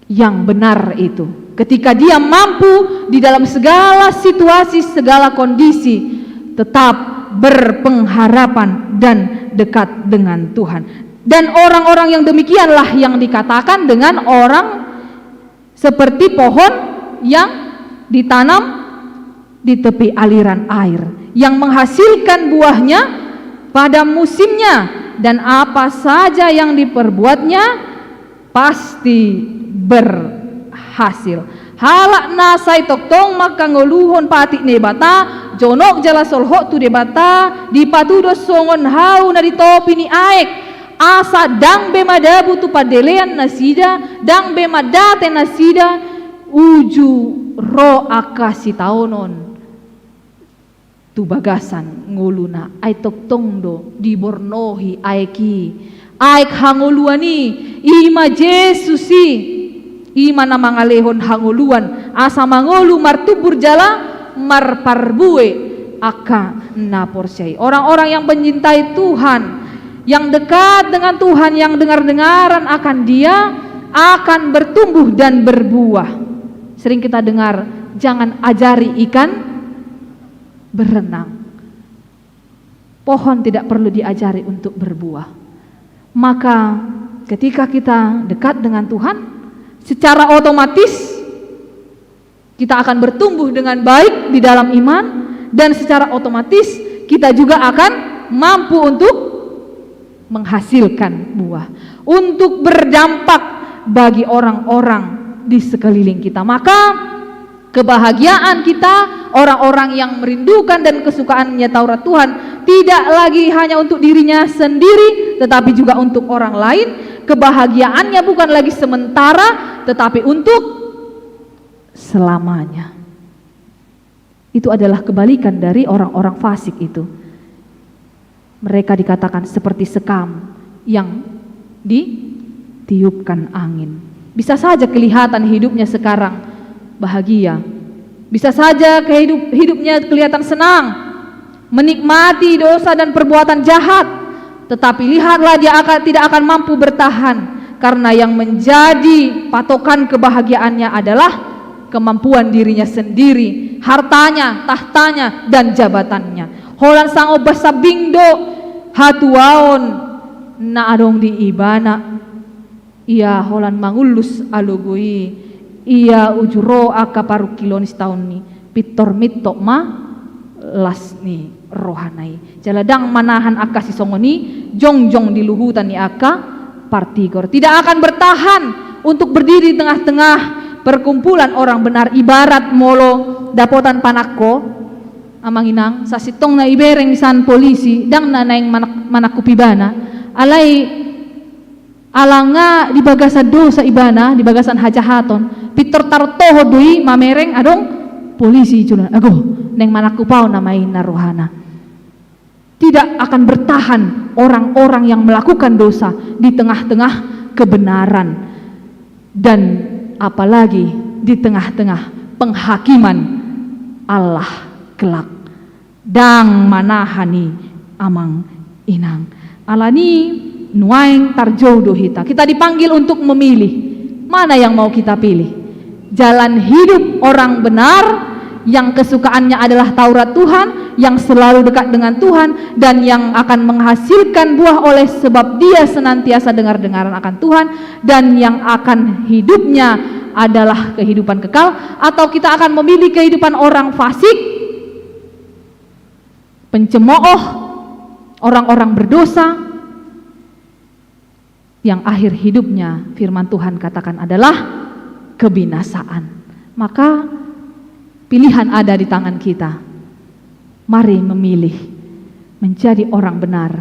yang benar itu. Ketika dia mampu di dalam segala situasi, segala kondisi, tetap berpengharapan dan dekat dengan Tuhan. Dan orang-orang yang demikianlah yang dikatakan dengan orang seperti pohon yang ditanam di tepi aliran air, yang menghasilkan buahnya pada musimnya, dan apa saja yang diperbuatnya pasti berhasil. Halak nasai toktong maka ngoluhon pati ne bata, jonok jala solho tu de bata, di patudo songon hau na di topi ni aek, asa dang be madabu tu padelean nasida, dang be madate nasida, uju ro akasi taonon tu bagasan nguluna ai toktong do di bornohi aeki, aek hangoluani ima Jesusi, ima na mangalehon hanguluan, asa mangolu martubur jala marparbue aka na porsai. Orang-orang yang mencintai Tuhan, yang dekat dengan Tuhan, yang dengar-dengaran akan Dia, akan bertumbuh dan berbuah. Sering kita dengar, jangan ajari ikan berenang. Pohon tidak perlu diajari untuk berbuah. Maka ketika kita dekat dengan Tuhan, secara otomatis kita akan bertumbuh dengan baik di dalam iman, dan secara otomatis kita juga akan mampu untuk menghasilkan buah, untuk berdampak bagi orang-orang di sekeliling kita. Maka kebahagiaan kita, orang-orang yang merindukan dan kesukaannya Taurat Tuhan, tidak lagi hanya untuk dirinya sendiri, tetapi juga untuk orang lain. Kebahagiaannya bukan lagi sementara, tetapi untuk selamanya. Itu adalah kebalikan dari orang-orang fasik itu. Mereka dikatakan seperti sekam yang ditiupkan angin. Bisa saja kelihatan hidupnya sekarang bahagia, bisa saja hidupnya kelihatan senang, menikmati dosa dan perbuatan jahat, tetapi lihatlah dia tidak akan mampu bertahan, karena yang menjadi patokan kebahagiaannya adalah kemampuan dirinya sendiri, hartanya, tahtanya, dan jabatannya. Holan sango basabingdo hatuaon na adong di ibana, ia holan mangulus alugui, ia ujuro akaparu kilonis tahun ni pitor mitok ma lasni rohanai. Jaladang manahan aka si songoni, jongjong di luhutan ni aka partigor. Tidak akan bertahan untuk berdiri di tengah-tengah perkumpulan orang benar, ibarat molo dapotan panakko amanginang sasitong na ibereng san polisi dang nanaing manakupibana alay alanga di bagasa dosa ibana, di bagasan hajahaton pitor tartoho dui mamereng adong polisi cuman ago neng manakupau namain narohana. Tidak akan bertahan orang-orang yang melakukan dosa di tengah-tengah kebenaran, dan apalagi di tengah-tengah penghakiman Allah kelak. Dang manahani amang inang alani nuaing tarjodoh hita. Kita dipanggil untuk memilih mana yang mau kita pilih. Jalan hidup orang benar yang kesukaannya adalah Taurat Tuhan, yang selalu dekat dengan Tuhan, dan yang akan menghasilkan buah oleh sebab dia senantiasa dengar-dengaran akan Tuhan, dan yang akan hidupnya adalah kehidupan kekal. Atau kita akan memilih kehidupan orang fasik pencemooh, orang-orang berdosa, yang akhir hidupnya firman Tuhan katakan adalah kebinasaan. Maka pilihan ada di tangan kita. Mari memilih menjadi orang benar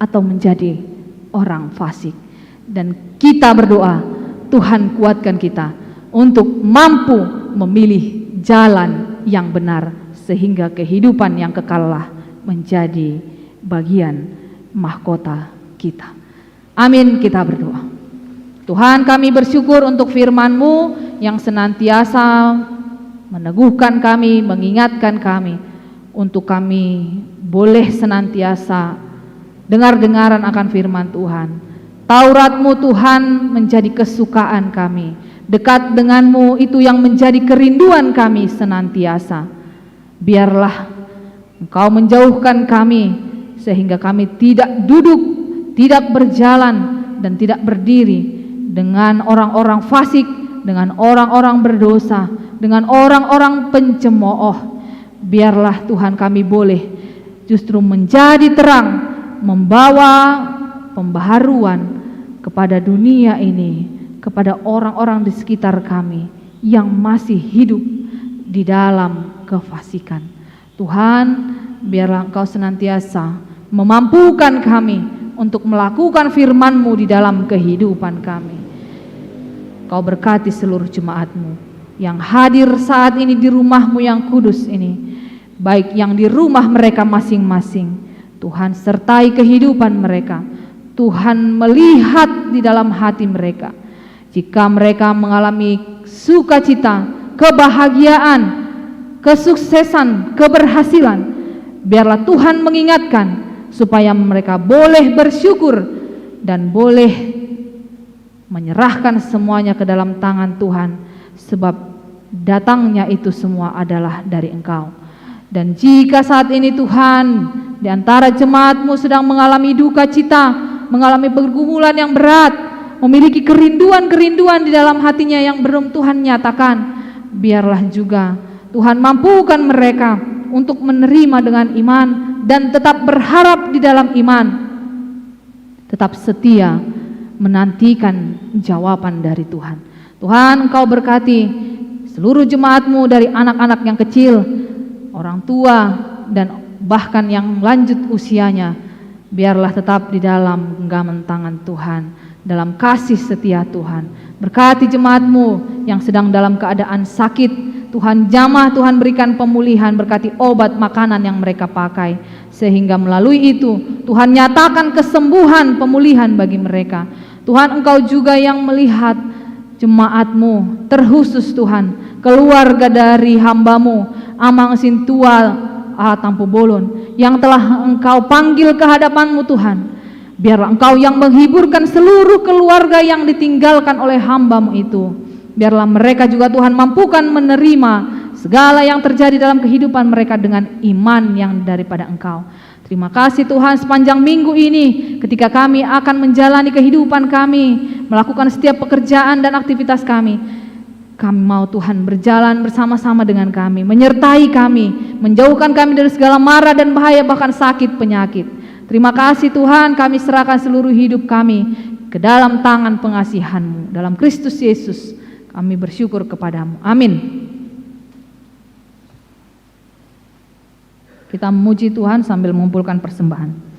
atau menjadi orang fasik. Dan kita berdoa, Tuhan kuatkan kita untuk mampu memilih jalan yang benar, sehingga kehidupan yang kekallah menjadi bagian mahkota kita. Amin, kita berdoa. Tuhan, kami bersyukur untuk firman-Mu yang senantiasa meneguhkan kami, mengingatkan kami, untuk kami boleh senantiasa dengar-dengaran akan firman Tuhan. Taurat-Mu Tuhan menjadi kesukaan kami. Dekat dengan-Mu itu yang menjadi kerinduan kami senantiasa. Biarlah Engkau menjauhkan kami, sehingga kami tidak duduk, tidak berjalan, dan tidak berdiri dengan orang-orang fasik, dengan orang-orang berdosa, dengan orang-orang pencemooh. Biarlah Tuhan kami boleh justru menjadi terang, membawa pembaharuan kepada dunia ini, kepada orang-orang di sekitar kami yang masih hidup di dalam kefasikan. Tuhan, biarlah Engkau senantiasa memampukan kami untuk melakukan firman-Mu di dalam kehidupan kami. Kau berkati seluruh jemaat-Mu yang hadir saat ini di rumah-Mu yang kudus ini, baik yang di rumah mereka masing-masing. Tuhan sertai kehidupan mereka. Tuhan melihat di dalam hati mereka. Jika mereka mengalami sukacita, kebahagiaan, kesuksesan, keberhasilan, biarlah Tuhan mengingatkan supaya mereka boleh bersyukur dan boleh menyerahkan semuanya ke dalam tangan Tuhan, sebab datangnya itu semua adalah dari Engkau. Dan jika saat ini Tuhan, di antara jemaat-Mu sedang mengalami duka cita, mengalami pergumulan yang berat, memiliki kerinduan-kerinduan di dalam hatinya yang belum Tuhan nyatakan, biarlah juga Tuhan mampukan mereka untuk menerima dengan iman dan tetap berharap di dalam iman, tetap setia menantikan jawaban dari Tuhan. Tuhan, Engkau berkati seluruh jemaat-Mu dari anak-anak yang kecil, orang tua, dan bahkan yang lanjut usianya. Biarlah tetap di dalam genggaman tangan Tuhan, dalam kasih setia Tuhan. Berkati jemaat-Mu yang sedang dalam keadaan sakit, Tuhan jamah, Tuhan berikan pemulihan, berkati obat makanan yang mereka pakai, sehingga melalui itu Tuhan nyatakan kesembuhan, pemulihan bagi mereka. Tuhan, Engkau juga yang melihat jemaat-Mu, terkhusus Tuhan keluarga dari hamba-Mu Amang Sintual Tampu Bolon, yang telah Engkau panggil ke hadapan-Mu Tuhan. Biarlah Engkau yang menghiburkan seluruh keluarga yang ditinggalkan oleh hamba-Mu itu. Biarlah mereka juga Tuhan mampukan menerima segala yang terjadi dalam kehidupan mereka dengan iman yang daripada Engkau. Terima kasih Tuhan, sepanjang minggu ini ketika kami akan menjalani kehidupan kami, melakukan setiap pekerjaan dan aktivitas kami mau Tuhan berjalan bersama-sama dengan kami, menyertai kami, menjauhkan kami dari segala mara dan bahaya, bahkan sakit penyakit. Terima kasih Tuhan, kami serahkan seluruh hidup kami ke dalam tangan pengasihan-Mu. Dalam Kristus Yesus kami bersyukur kepadamu. Amin. Kita memuji Tuhan sambil mengumpulkan persembahan.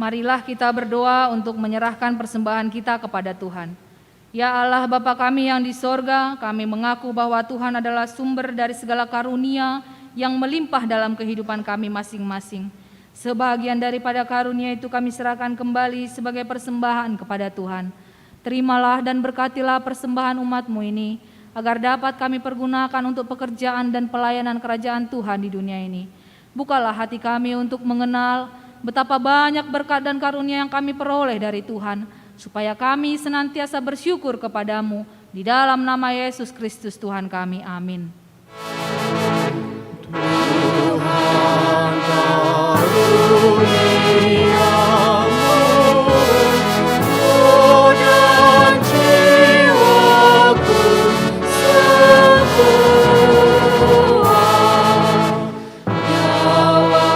Marilah kita berdoa untuk menyerahkan persembahan kita kepada Tuhan. Ya Allah Bapa kami yang di sorga, kami mengaku bahwa Tuhan adalah sumber dari segala karunia yang melimpah dalam kehidupan kami masing-masing. Sebahagian daripada karunia itu kami serahkan kembali sebagai persembahan kepada Tuhan. Terimalah dan berkatilah persembahan umat-Mu ini, agar dapat kami pergunakan untuk pekerjaan dan pelayanan kerajaan Tuhan di dunia ini. Bukalah hati kami untuk mengenal betapa banyak berkat dan karunia yang kami peroleh dari Tuhan, supaya kami senantiasa bersyukur kepadamu, di dalam nama Yesus Kristus Tuhan kami. Amin. Tuhan karuniamu, dan jiwaku semua, nyawa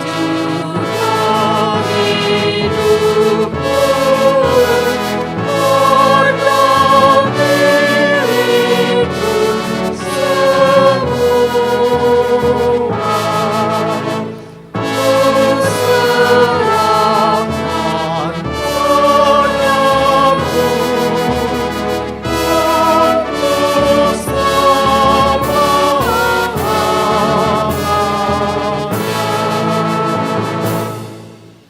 juga hidupku, organ diriku semua.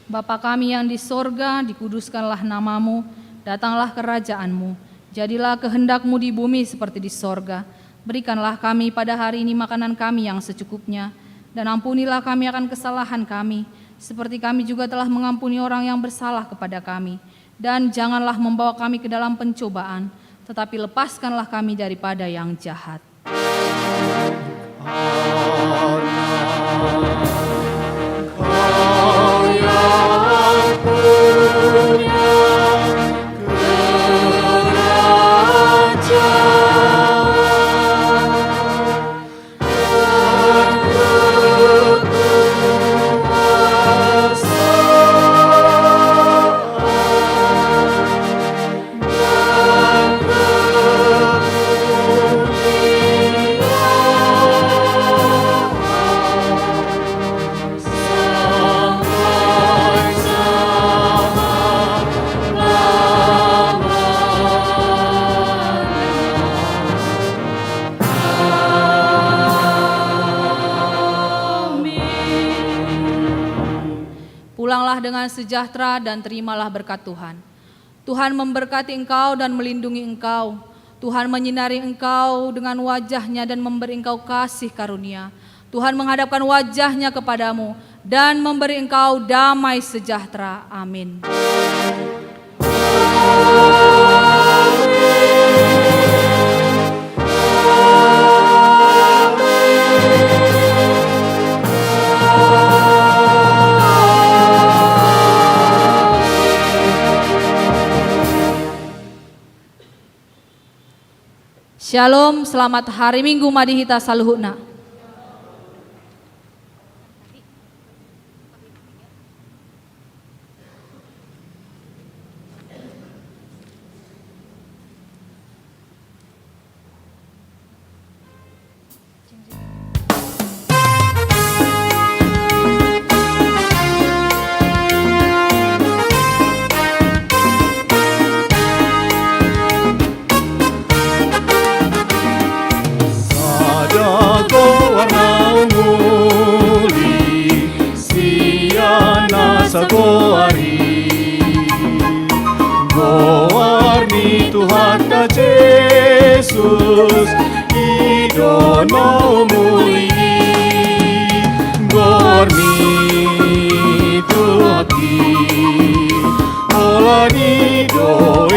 Bapa kami yang di sorga, dikuduskanlah namamu, datanglah kerajaanmu, jadilah kehendak-Mu di bumi seperti di sorga. Berikanlah kami pada hari ini makanan kami yang secukupnya, dan ampunilah kami akan kesalahan kami, seperti kami juga telah mengampuni orang yang bersalah kepada kami. Dan janganlah membawa kami ke dalam pencobaan, tetapi lepaskanlah kami daripada yang jahat. Pulanglah dengan sejahtera dan terimalah berkat Tuhan. Tuhan memberkati engkau dan melindungi engkau. Tuhan menyinari engkau dengan wajah-Nya dan memberi engkau kasih karunia. Tuhan menghadapkan wajah-Nya kepadamu dan memberi engkau damai sejahtera. Amin. Shalom, selamat hari Minggu Madihita Saluhuna. Indonesia.